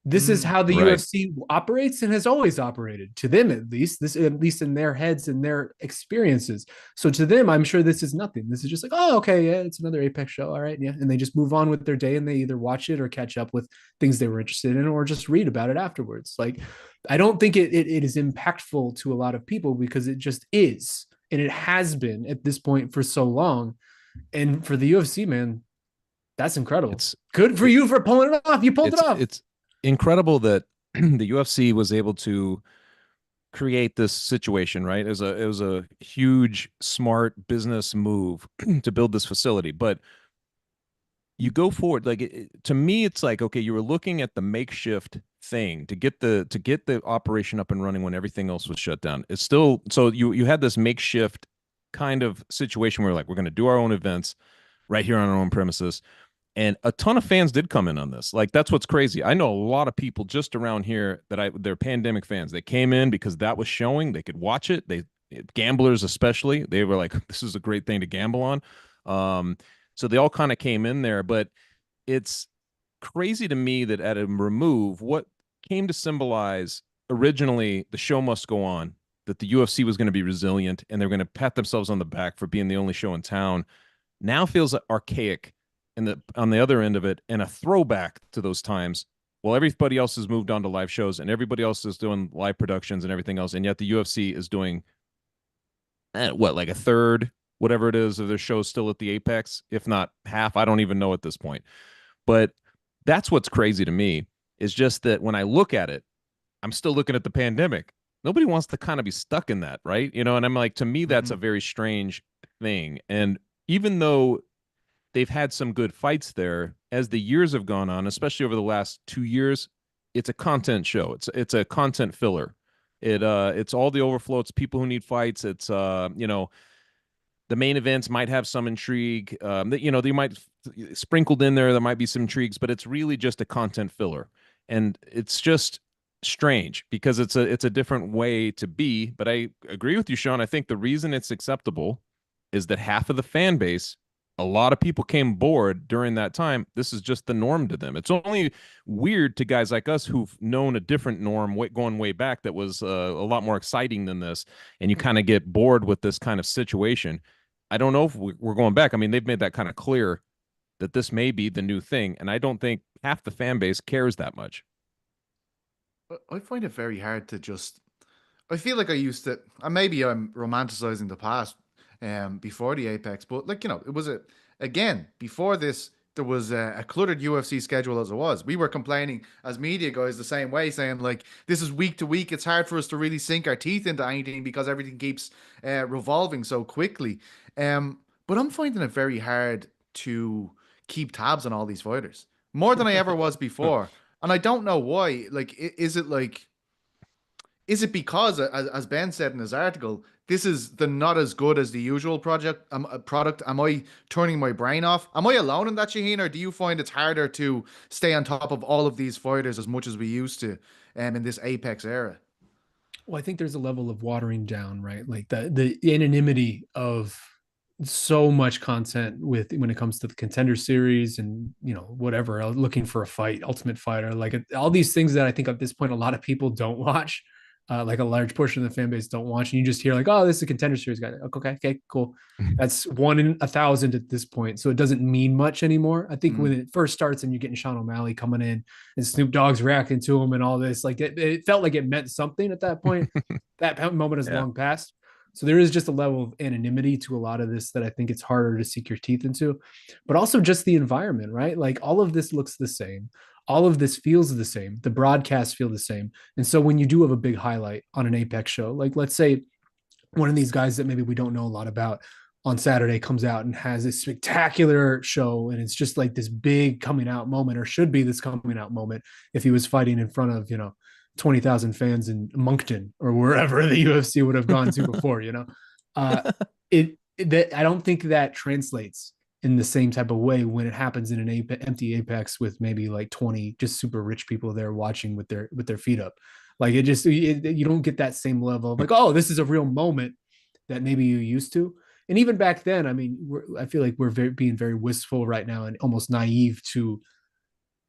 This is how the Right. UFC operates and has always operated, to them at least. This, at least in their heads and their experiences. So to them, I'm sure this is nothing. This is just like, oh, okay, yeah, it's another Apex show. All right, yeah, and they just move on with their day, and they either watch it or catch up with things they were interested in, or just read about it afterwards. Like, I don't think it is impactful to a lot of people, because it just is, and it has been at this point for so long. And for the UFC, man, that's incredible. It's Good for it, you for pulling it off. You pulled it it's off. it's incredible that the UFC was able to create this situation, right? It was a huge, smart business move to build this facility. But you go forward, like to me, it's like, okay, you were looking at the makeshift thing to get the operation up and running when everything else was shut down. It's still, so you had this makeshift kind of situation where like we're going to do our own events right here on our own premises. And a ton of fans did come in on this. Like that's what's crazy. I know a lot of people just around here they're pandemic fans. They came in because that was showing. They could watch it. Gamblers especially, they were like, this is a great thing to gamble on. So they all kind of came in there, but it's crazy to me that at a remove, what came to symbolize originally the show must go on, that the UFC was going to be resilient and they're going to pat themselves on the back for being the only show in town, now feels archaic on the other end of it, and a throwback to those times. Well, everybody else has moved on to live shows and everybody else is doing live productions and everything else, and yet the UFC is doing what, like a third, whatever it is, of their shows still at the apex, if not half. I don't even know at this point. But that's what's crazy to me, is just that when I look at it, I'm still looking at the pandemic. Nobody wants to kind of be stuck in that, right? And I'm like, to me, that's a Mhm. very strange thing. And even though they've had some good fights there, as the years have gone on, especially over the last 2 years, it's a content show. It's a content filler. It's all the overflow. It's people who need fights. It's you know, the main events might have some intrigue. You know, they might sprinkled in there. There might be some intrigues, but it's really just a content filler, and it's just strange because it's a different way to be. But I agree with you, Sean. I think the reason it's acceptable is that half of the fan base, a lot of people came bored during that time. This is just the norm to them. It's only weird to guys like us who've known a different norm going way back that was a lot more exciting than this, and you kind of get bored with this kind of situation. I don't know if we're going back. I mean, they've made that kind of clear that this may be the new thing, and I don't think half the fan base cares that much. I find it very hard to just. I feel like I used to, and maybe I'm romanticizing the past, before the Apex, but like it was again before this. There was a cluttered UFC schedule as it was. We were complaining as media guys the same way, saying like this is week to week. It's hard for us to really sink our teeth into anything because everything keeps revolving so quickly. But I'm finding it very hard to keep tabs on all these fighters more than I ever was before, and I don't know why. Like, is it like? Is it because, as Ben said in his article, this is the not as good as the usual product? Am I turning my brain off? Am I alone in that, Shaheen, or do you find it's harder to stay on top of all of these fighters as much as we used to, in this Apex era? Well, I think there's a level of watering down, right? Like the anonymity of so much content with when it comes to the Contender Series and whatever, looking for a fight, Ultimate Fighter, like all these things that I think at this point a lot of people don't watch, like a large portion of the fan base don't watch, and you just hear like, oh, this is a Contender Series guy. Okay, cool. That's 1 in 1,000 at this point, so it doesn't mean much anymore. I think when it first starts and you're getting Sean O'Malley coming in and Snoop Dogg's reacting to him and all this, like it felt like it meant something at that point. That moment has long passed. So there is just a level of anonymity to a lot of this that I think it's harder to sink your teeth into, but also just the environment, right? Like all of this looks the same. All of this feels the same. The broadcasts feel the same. And so when you do have a big highlight on an Apex show, like let's say one of these guys that maybe we don't know a lot about on Saturday comes out and has a spectacular show, and it's just like this big coming out moment, or should be this coming out moment if he was fighting in front of, 20,000 fans in Moncton or wherever the UFC would have gone to before, I don't think that translates in the same type of way when it happens in an empty Apex with maybe like 20 just super rich people there watching with their feet up. Like you don't get that same level of like, oh, this is a real moment that maybe you used to. And even back then, I mean, I feel like we're being very wistful right now and almost naive to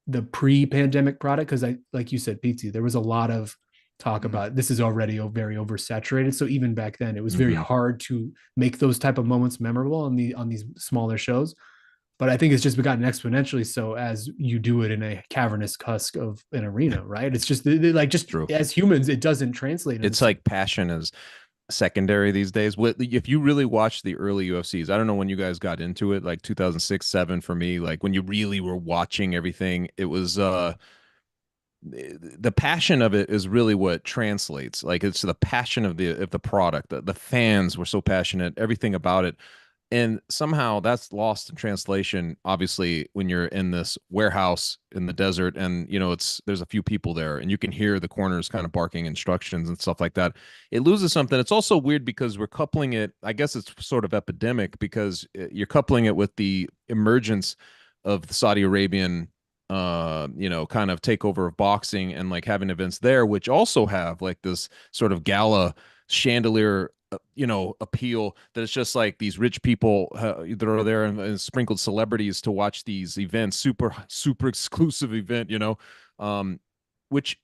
the pre-pandemic product, because like you said, Petesy, there was a lot of talk about this is already very oversaturated. So even back then, it was very hard to make those type of moments memorable on these smaller shows. But I think it's just gotten exponentially so as you do it in a cavernous husk of an arena, right? It's just like True. As humans, it doesn't translate. It's like passion is secondary these days. If you really watch the early UFCs, I don't know when you guys got into it, like 2006, 2007 for me, like when you really were watching everything, it was the passion of it is really what translates. Like it's the passion of the product. The fans were so passionate, everything about it. And somehow that's lost in translation, obviously, when you're in this warehouse in the desert and, there's a few people there and you can hear the corners kind of barking instructions and stuff like that. It loses something. It's also weird because we're coupling it. I guess it's sort of epidemic because you're coupling it with the emergence of the Saudi Arabian, kind of takeover of boxing and like having events there, which also have like this sort of gala chandelier appeal that it's just like these rich people that are there and sprinkled celebrities to watch these events, super exclusive event, which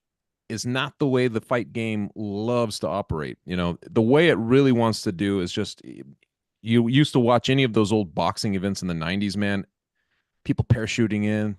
is not the way the fight game loves to operate. The way it really wants to do is just, you used to watch any of those old boxing events in the 90s, man, people parachuting in,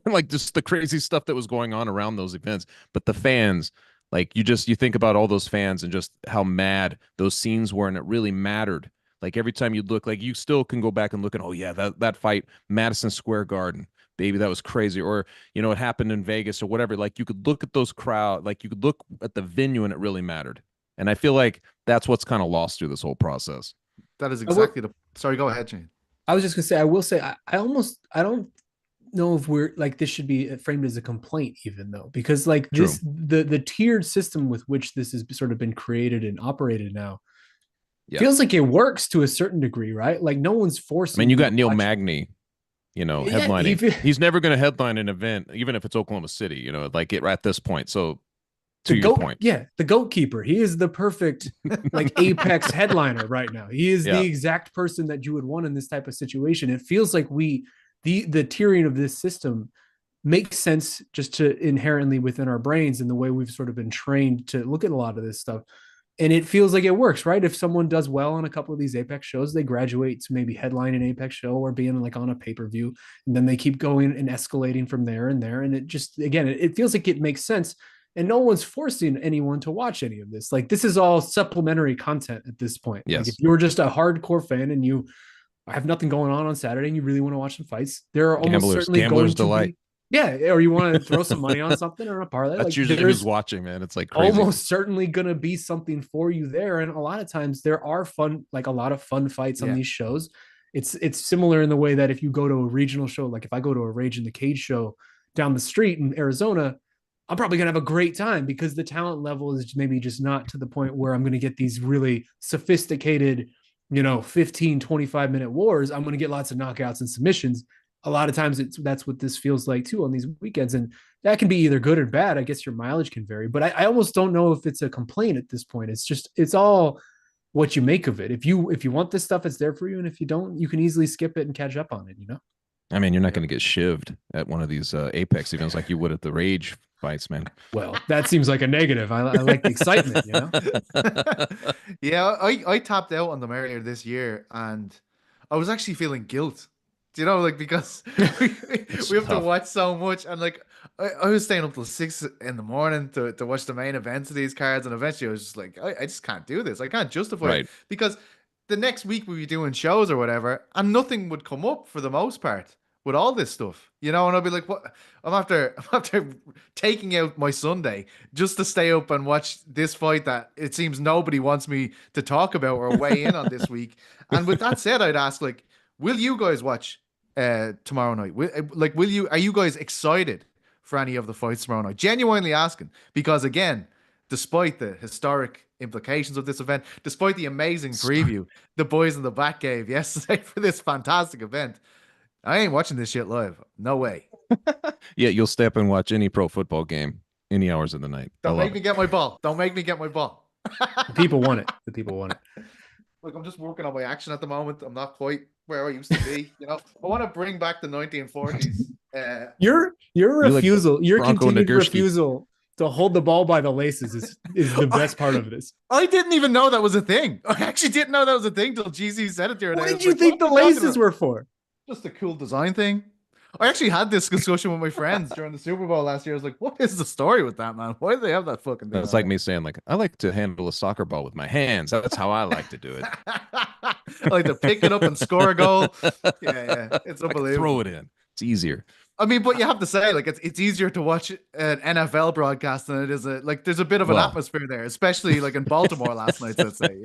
like just the crazy stuff that was going on around those events, but the fans, like you think about all those fans and just how mad those scenes were, and it really mattered. Like every time you look, like you still can go back and look at, oh yeah, that fight, Madison Square Garden, baby, that was crazy. Or, it happened in Vegas or whatever. Like you could look at those crowd, like you could look at the venue and it really mattered. And I feel like that's what's kind of lost through this whole process. That is exactly sorry, go ahead, Shane. I was just gonna say, I will say, I don't know if we're like this should be framed as a complaint, even though, because like True. the tiered system with which this has sort of been created and operated now Yeah. feels like it works to a certain degree, right? Like no one's I forcing. mean, you got to Neil watch- Magny, you know, Yeah, headlining. He's never going to headline an event, even if it's Oklahoma City, you know, like it at this point. So to your point. Yeah, the goat keeper. He is the perfect like apex headliner right now. He is Yeah. the exact person that you would want in this type of situation. It feels like the tiering of this system makes sense just to inherently within our brains and the way we've sort of been trained to look at a lot of this stuff. And it feels like it works, right? If someone does well on a couple of these Apex shows, they graduate to maybe headline an Apex show or being like on a pay-per-view, and then they keep going and escalating from there and there. And it just, again, it feels like it makes sense. And no one's forcing anyone to watch any of this. Like this is all supplementary content at this point. Yes. Like if you're just a hardcore fan and you have nothing going on Saturday and you really want to watch some fights, there are almost certainly going to delight. be, yeah, or you want to throw some money on something or a parlay. That's like usually who's watching, man. It's like crazy. Almost certainly going to be something for you there. And a lot of times there are fun, like a lot of fun fights on these shows. It's similar in the way that if you go to a regional show, like if I go to a Rage in the Cage show down the street in Arizona, I'm probably going to have a great time because the talent level is maybe just not to the point where I'm going to get these really sophisticated, 15, 25-minute wars. I'm going to get lots of knockouts and submissions. A lot of times that's what this feels like too on these weekends. And that can be either good or bad. I guess your mileage can vary, but I almost don't know if it's a complaint at this point. It's all what you make of it. If you want this stuff, it's there for you. And if you don't, you can easily skip it and catch up on it, I mean, you're not going to get shivved at one of these Apex events like you would at the Rage fights, man. Well, that seems like a negative. I like the excitement, Yeah, I tapped out on them earlier this year and I was actually feeling guilt. Like because we have to watch so much, and like I was staying up till 6 in the morning to watch the main events of these cards, and eventually I was just like, I just can't do this. I can't justify it because the next week we'd be doing shows or whatever, and nothing would come up for the most part with all this stuff, and I'll be like, what? I'm after taking out my Sunday just to stay up and watch this fight that it seems nobody wants me to talk about or weigh in on this week. And with that said, I'd ask, like, will you guys watch tomorrow night? Are you guys excited for any of the fights tomorrow night? Genuinely asking, because again, despite the historic implications of this event, despite the amazing preview the boys in the back gave yesterday for this fantastic event, I ain't watching this shit live. No way. Yeah, you'll stay up and watch any pro football game any hours of the night. Don't make me get my ball. Don't make me get my ball. The people want it. The people want it. Look, I'm just working on my action at the moment. I'm not quite where I used to be. I want to bring back the 1940s. Your refusal, like your Bronco continued Nagurski. refusal to hold the ball by the laces is the best part of this. I didn't even know that was a thing. I actually didn't know that was a thing till GC said it the other day. What did you think the laces were for? Just a cool design thing. I actually had this discussion with my friends during the Super Bowl last year. I was like, what is the story with that, man? Why do they have that fucking thing? It's like me saying, like, I like to handle a soccer ball with my hands. That's how I like to do it. I like to pick it up and score a goal. Yeah. It's unbelievable. Throw it in. It's easier. I mean, but you have to say, like, it's easier to watch an NFL broadcast than it is there's a bit of an atmosphere there, especially like in Baltimore last night, let's say,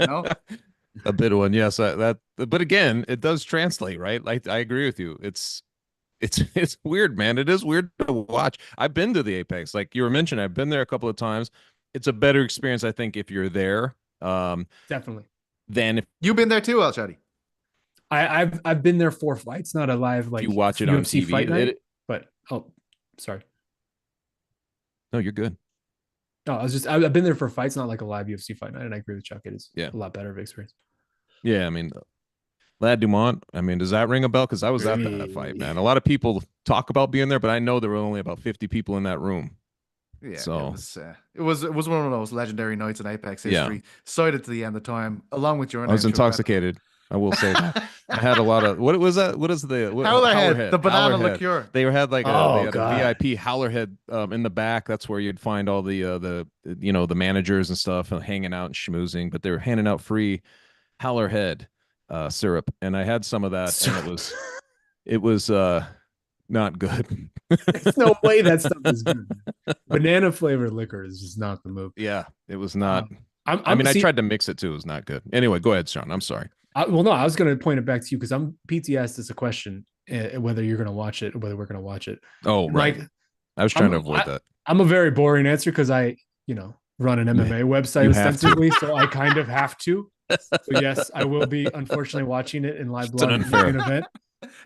A bit of one, yes. But again, it does translate, right? Like, I agree with you. It's weird, man. It is weird to watch. I've been to the Apex, like you were mentioning. I've been there a couple of times. It's a better experience, I think, if you're there. Definitely. Than if you've been there too, Al-Shatti. I've been there for fights, not a live like you watch it UFC on TV. fight night. But sorry. No, you're good. No, I've been there for fights, not like a live UFC fight night, and I agree with Chuck. It is a lot better of experience. Yeah, I mean, Lad Dumont, I mean, does that ring a bell? Because I was at that fight, man. A lot of people talk about being there, but I know there were only about 50 people in that room. Yeah, so it was one of those legendary nights in Apex history, cited to the end of time, along with your name. I was intoxicated. I will say that. I had a lot of what was that? What is the Howlerhead, the banana Howlerhead. liqueur. They had like a VIP Howlerhead in the back. That's where you'd find all the managers and stuff hanging out and schmoozing. But they were handing out free Howlerhead syrup, and I had some of that, and it was not good. There's no way that stuff is good. Banana flavored liquor is just not the move. Yeah, it was not. I tried to mix it too. It was not good. Anyway, go ahead, Sean. I'm sorry. I was going to point it back to you because I'm PT asked this a question, whether you're gonna watch it or whether we're gonna watch it. Oh, right. Like, I was trying to avoid that. I'm a very boring answer because I, run an MMA website ostensibly, so I kind of have to. So yes, I will be unfortunately watching it in live blog event.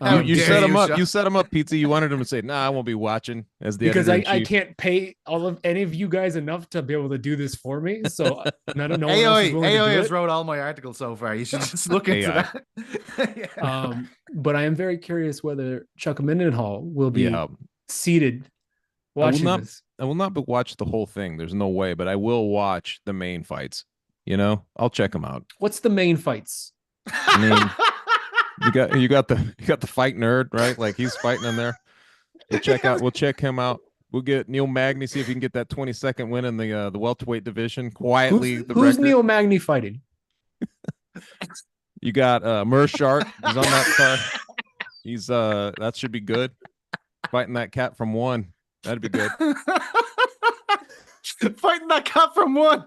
You set him up. You set him up, Pizza. You wanted him to say, "Nah, I won't be watching." As the because I can't pay any of you guys enough to be able to do this for me. So no one else is willing to do has it. wrote all my articles so far. You should just look into that. Yeah. But I am very curious whether Chuck Mindenhall will be seated watching this. I will not watch the whole thing. There's no way, but I will watch the main fights. I'll check them out. What's the main fights? I mean, you got the fight nerd, right? Like he's fighting in there. We'll check him out. We'll get Neil Magny, see if he can get that 22nd win in the welterweight division quietly. Who's Neil Magny fighting? You got Meerschaert. He's on that card. He's that should be good. Fighting that cat from one. That'd be good. Fighting that cat from one.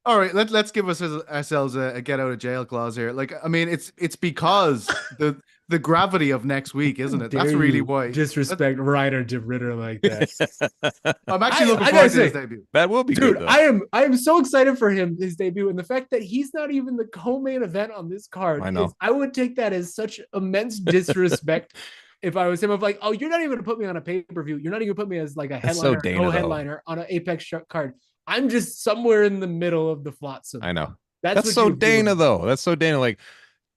All right, let's give ourselves a get out of jail clause here. Like, I mean, it's because the gravity of next week, isn't it? That's really why. Disrespect Ryder de Ritter like that. I'm actually looking forward to his debut. That will be dude. Good, I am so excited for his debut, and the fact that he's not even the co-main event on this card. I know. I would take that as such immense disrespect. If I was him, I'm like, oh, you're not even gonna put me on a pay-per-view. You're not even gonna put me as like a headliner, co-headliner on an Apex card. I'm just somewhere in the middle of the flotsam. I know. That's so Dana, though. That's so Dana. Like,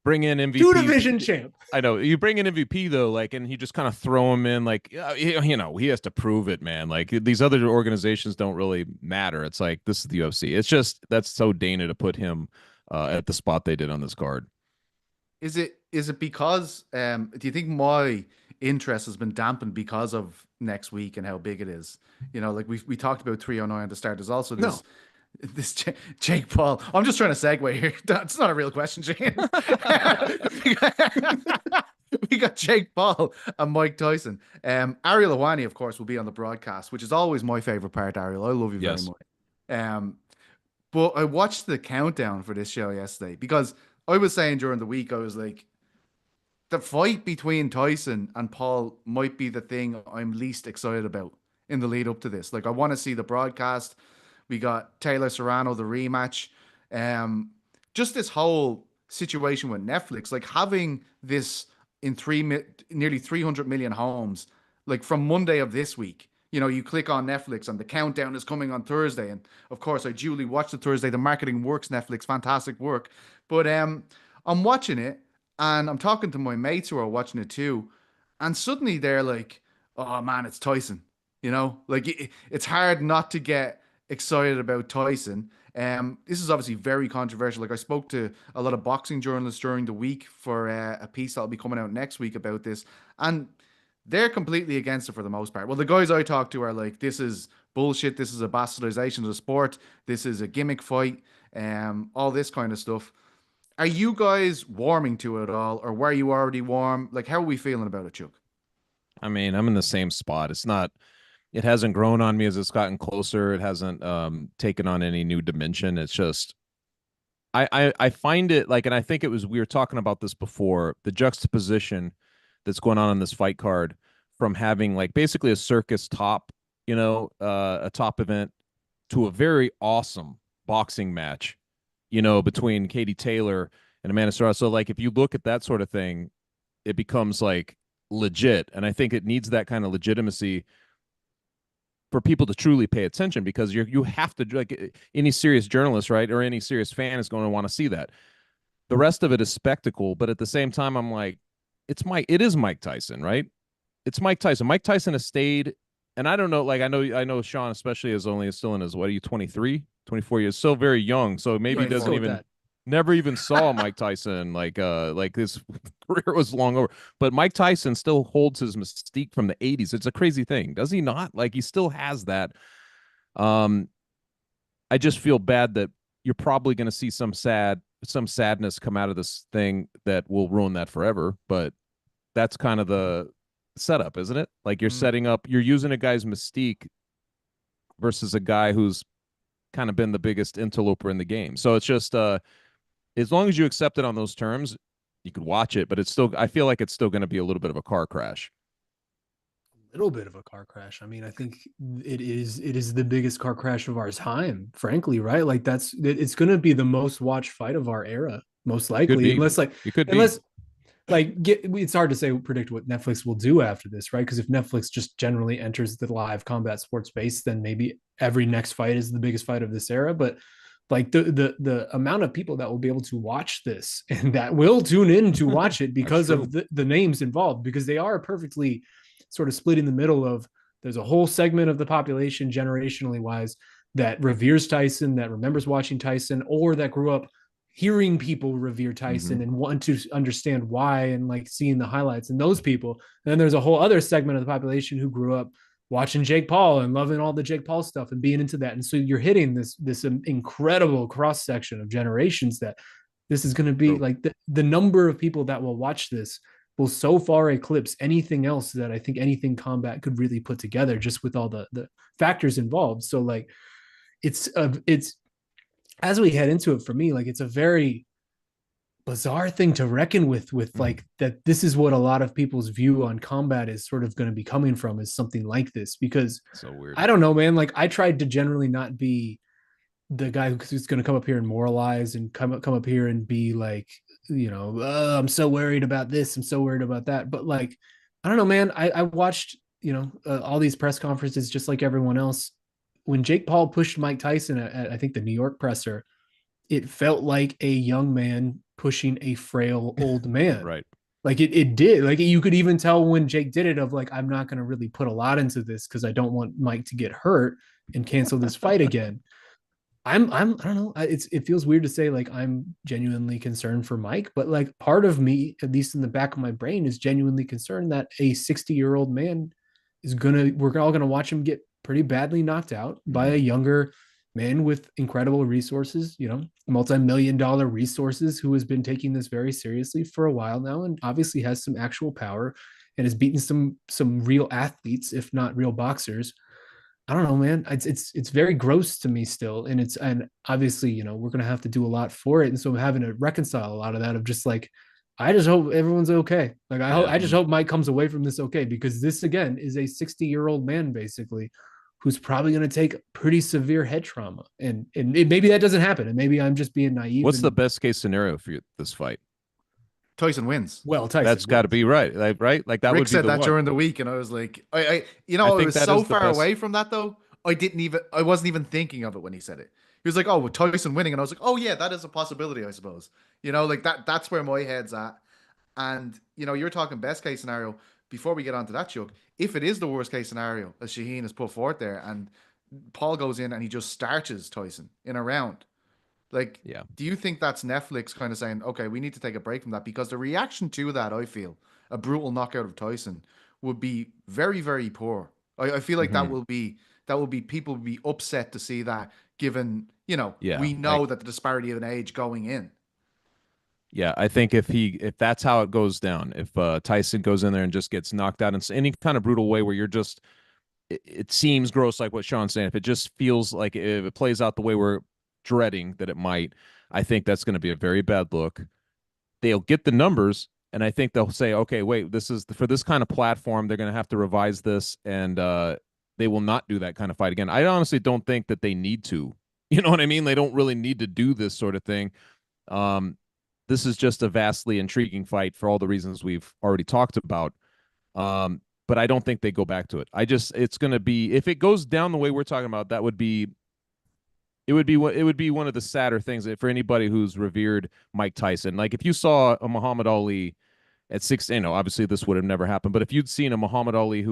bring in MVP. 2-division champ. I know. You bring in MVP, though, like, and he just kind of throw him in. Like, he has to prove it, man. Like, these other organizations don't really matter. It's like, this is the UFC. It's just, that's so Dana to put him at the spot they did on this card. Is it because, do you think my interest has been dampened because of next week and how big it is? Like we talked about 309 at the start. There's also this Jake Paul. I'm just trying to segue here. That's not a real question, Shane. We got Jake Paul and Mike Tyson. ArielHelwani, of course, will be on the broadcast, which is always my favorite part, Ariel. I love you very much. But I watched the countdown for this show yesterday because I was saying during the week, I was like, the fight between Tyson and Paul might be the thing I'm least excited about in the lead up to this. Like, I want to see the broadcast. We got Taylor Serrano, the rematch. Just this whole situation with Netflix, like having this in nearly 300 million homes, like from Monday of this week. You click on Netflix and the countdown is coming on Thursday. And of course, I duly watched it Thursday. The marketing works, Netflix, fantastic work. But I'm watching it and I'm talking to my mates who are watching it too. And suddenly they're like, oh man, it's Tyson. Like it's hard not to get excited about Tyson. This is obviously very controversial. Like I spoke to a lot of boxing journalists during the week for a piece that'll be coming out next week about this. And they're completely against it for the most part. Well, the guys I talk to are like, this is bullshit. This is a bastardization of the sport. This is a gimmick fight. All this kind of stuff. Are you guys warming to it at all? Or were you already warm? Like, how are we feeling about it, Chuck? I mean, I'm in the same spot. It hasn't grown on me as it's gotten closer. It hasn't taken on any new dimension. It's just, I find it like, and I think we were talking about this before, the juxtaposition that's going on this fight card from having like basically a circus top, a top event to a very awesome boxing match, between Katie Taylor and Amanda Serrano. So like, if you look at that sort of thing, it becomes like legit. And I think it needs that kind of legitimacy for people to truly pay attention, because you have to, like any serious journalist, right, or any serious fan is going to want to see that. The rest of it is spectacle, but at the same time, I'm like, it is Mike Tyson, right? It's Mike Tyson. Mike Tyson has stayed, and I don't know, like I know Sean especially is still in his, what are you, 23, 24 years, so very young, so maybe he doesn't even never even saw Mike Tyson like his career was long over. But Mike Tyson still holds his mystique from the 80s. It's a crazy thing, does he not? Like he still has that. I just feel bad that you're probably going to see some sadness come out of this thing that will ruin that forever. But that's kind of the setup, isn't it? Like you're using a guy's mystique versus a guy who's kind of been the biggest interloper in the game. So it's just as long as you accept it on those terms, you could watch it, but it's still, I feel like it's still going to be a little bit of a car crash. Little bit of a car crash. I mean, I think it is the biggest car crash of our time, frankly, right? Like it's going to be the most watched fight of our era, most Could likely, be. It could be. unless it's hard to say predict what Netflix will do after this, right? Because if Netflix just generally enters the live combat sports space, then maybe every next fight is the biggest fight of this era. But like the amount of people that will be able to watch this and that will tune in to watch it because of the names involved, because they are perfectly sort of split in the middle of, there's a whole segment of the population generationally wise that reveres Tyson, that remembers watching Tyson, or that grew up hearing people revere Tyson and want to understand why, and like seeing the highlights and those people. And then there's a whole other segment of the population who grew up watching Jake Paul and loving all the Jake Paul stuff and being into that. And so you're hitting this incredible cross section of generations that this is going to be like the number of people that will watch this will so far eclipse anything else that I think anything combat could really put together, just with all the factors involved. So like it's as we head into it, for me, like it's a very bizarre thing to reckon with like that this is what a lot of people's view on combat is sort of going to be coming from, is something like this. Because so weird. I don't know, man, like I tried to generally not be the guy who's going to come up here and moralize and come up here and be like, I'm so worried about this, I'm so worried about that. But like, I don't know, man, I watched all these press conferences just like everyone else. When Jake Paul pushed Mike Tyson at I think the New York presser, it felt like a young man pushing a frail old man. Right. Like it did. Like you could even tell when Jake did it, of like, I'm not going to really put a lot into this because I don't want Mike to get hurt and cancel this fight again. I don't know. It feels weird to say like I'm genuinely concerned for Mike, but like part of me, at least in the back of my brain, is genuinely concerned that a 60-year-old man we're all gonna watch him get pretty badly knocked out by a younger man with incredible resources, multi-million-dollar resources, who has been taking this very seriously for a while now, and obviously has some actual power and has beaten some real athletes, if not real boxers. I don't know, man. It's very gross to me still, and obviously, we're gonna have to do a lot for it, and so I'm having to reconcile a lot of that, of just like, I just hope everyone's okay. Like I just hope Mike comes away from this okay, because this again is a 60-year-old man basically who's probably going to take pretty severe head trauma, and maybe that doesn't happen, and maybe I'm just being naive. What's the best case scenario for this fight? Tyson wins. Well, Tyson that's got to be right. Like that. Rick would be said that one. during the week, and I was like, I was so far away from that though. I wasn't even thinking of it when he said it. He was like, "Oh, with Tyson winning," and I was like, "Oh yeah, that is a possibility, I suppose." Like that's where my head's at. And you're talking best case scenario. Before we get onto that, Chuck, if it is the worst case scenario, as Shaheen has put forth there, and Paul goes in and he just starches Tyson in a round, like, do you think that's Netflix kind of saying, okay, we need to take a break from that? Because the reaction to that, I feel, a brutal knockout of Tyson, would be very, very poor. I feel like that will be people would be upset to see that, given we know that the disparity of an age going in. Yeah, I think if that's how it goes down, if Tyson goes in there and just gets knocked out in any kind of brutal way where you're just, it seems gross, like what Sean's saying. If it just feels like, if it plays out the way we're dreading that it might, I think that's going to be a very bad look. They'll get the numbers, and I think they'll say, okay, wait, this is for this kind of platform, they're going to have to revise this, and they will not do that kind of fight again. I honestly don't think that they need to. You know what I mean? They don't really need to do this sort of thing. This is just a vastly intriguing fight for all the reasons we've already talked about. But I don't think they go back to it. It's going to be, if it goes down the way we're talking about, it would be one of the sadder things for anybody who's revered Mike Tyson. Like if you saw a Muhammad Ali at 16, obviously this would have never happened, but if you'd seen a Muhammad Ali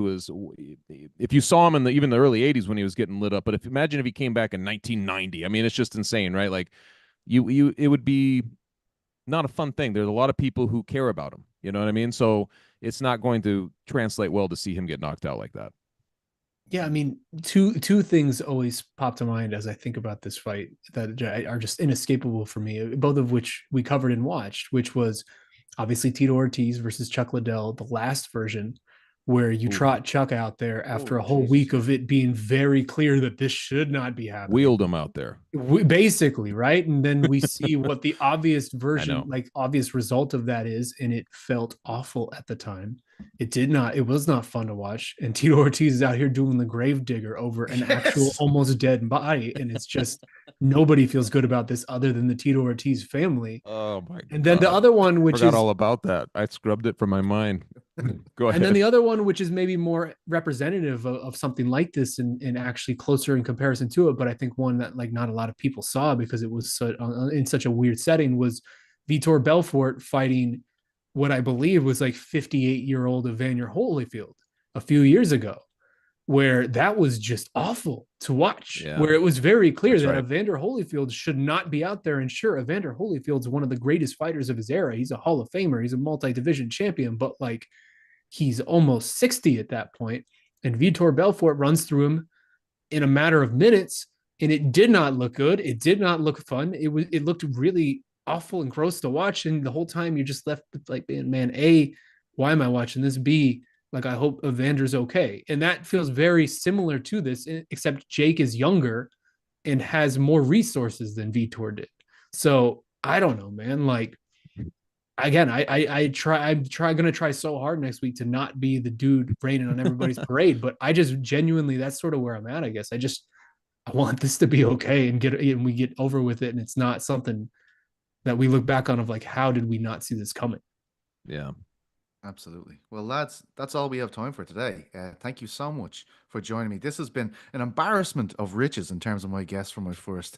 if you saw him in even the early 80s when he was getting lit up, but imagine if he came back in 1990. I mean, it's just insane, right? Like it would be not a fun thing. There's a lot of people who care about him. You know what I mean? So it's not going to translate well to see him get knocked out like that. Yeah, I mean, two things always pop to mind as I think about this fight that are just inescapable for me, both of which we covered and watched, which was obviously Tito Ortiz versus Chuck Liddell, the last version, where you Ooh. trot Chuck out there after Oh, a whole Jesus. week of it being very clear that this should not be happening. Wheeled him out there. Basically, right? And then we see what the obvious version, know. like obvious result of that is, and it felt awful at the time. It was not fun to watch. And Tito Ortiz is out here doing the grave digger over an actual Yes. almost dead body. And it's just nobody feels good about this other than the Tito Ortiz family. Oh my god. And then the other one, which Forgot is all about that. I scrubbed it from my mind. Go ahead. and then the other one, which is maybe more representative of something like this and actually closer in comparison to it, but I think one that like not a lot of people saw because it was in such a weird setting was Vitor Belfort fighting what I believe was like 58-year-old Evander Holyfield a few years ago, where that was just awful to watch, Yeah. where it was very clear That's that right. Evander Holyfield should not be out there. And sure, Evander Holyfield's one of the greatest fighters of his era. He's a Hall of Famer. He's a multi-division champion, but like he's almost 60 at that point. And Vitor Belfort runs through him in a matter of minutes. And it did not look good. It did not look fun. It looked really awful and gross to watch. And the whole time you're just left with like, man, A, why am I watching this? B, like, I hope Evander's okay. And that feels very similar to this, except Jake is younger and has more resources than Vitor did. So I don't know, man. Like, again, I'm gonna try so hard next week to not be the dude raining on everybody's parade, but I just genuinely, that's sort of where I'm at. I guess I want this to be okay and we get over with it, and it's not something that we look back on of like, how did we not see this coming? Yeah. Absolutely. Well, lads, that's all we have time for today. Thank you so much for joining me. This has been an embarrassment of riches in terms of my guests for my first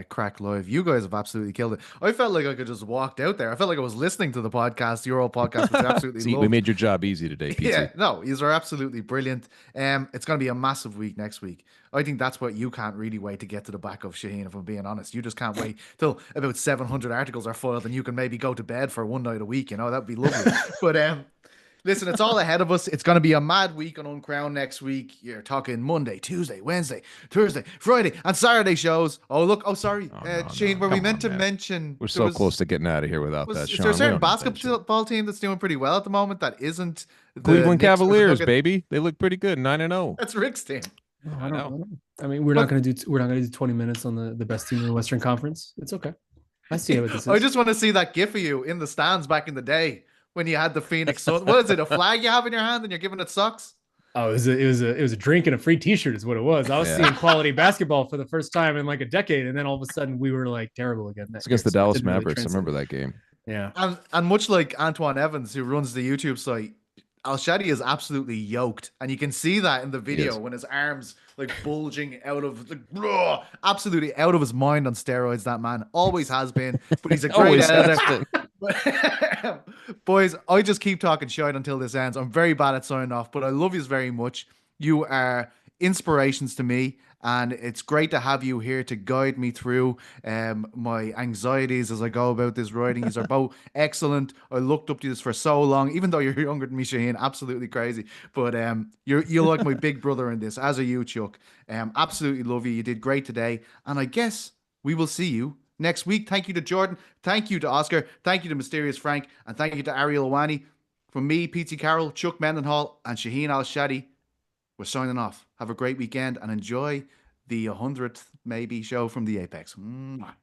Craic Live. You guys have absolutely killed it. I felt like I could just walked out there. I felt like I was listening to the podcast, your old podcast, which I absolutely See, loved. we made your job easy today, Pete. Yeah, no, these are absolutely brilliant. It's going to be a massive week next week. I think that's what you can't really wait to get to the back of, Shaheen, if I'm being honest. You just can't wait till about 700 articles are filed and you can maybe go to bed for one night a week. You know, that'd be lovely. But listen, it's all ahead of us. It's going to be a mad week on Uncrowned next week. You're talking Monday, Tuesday, Wednesday, Thursday, Friday, and Saturday shows. Oh, look. Oh, sorry. Shane, were we meant to mention... We're so close to getting out of here without that, Sean. Is there a certain basketball team that's doing pretty well at the moment that isn't the Cleveland Knicks? Cavaliers, baby. They look pretty good, 9-0. That's Rick's team. I know. I mean, we're not going to do 20 minutes on the best team in the Western Conference. It's okay. I see what this is. I just want to see that gif of you in the stands back in the day when you had the Phoenix Sun. What is it? A flag you have in your hand and you're giving it socks? Oh, it was a drink and a free T-shirt is what it was. I was seeing quality basketball for the first time in like a decade, and then all of a sudden we were like terrible again. It's against the Dallas Mavericks. I remember that game. Yeah, and much like Antoine Evans, who runs the YouTube site, Al-Shatti is absolutely yoked, and you can see that in the video when his arms like bulging out of like, absolutely out of his mind on steroids. That man always has been, but he's a great editor. Boys, I just keep talking shite until this ends. I'm very bad at signing off, but I love you very much. You are inspirations to me, and it's great to have you here to guide me through my anxieties as I go about this writing. These are both excellent. I looked up to this for so long, even though you're younger than me, Shaheen. Absolutely crazy, but you're like my big brother in this, as are you, Chuck. Absolutely love you. You did great today, and I guess we will see you next week. Thank you to Jordan. Thank you to Oscar. Thank you to Mysterious Frank, and thank you to ArielHelwani. From me, Petesy Carroll, Chuck Mindenhall, and Shaheen Al-Shatti, we're signing off. Have a great weekend and enjoy the 100th maybe show from the Apex. Mwah.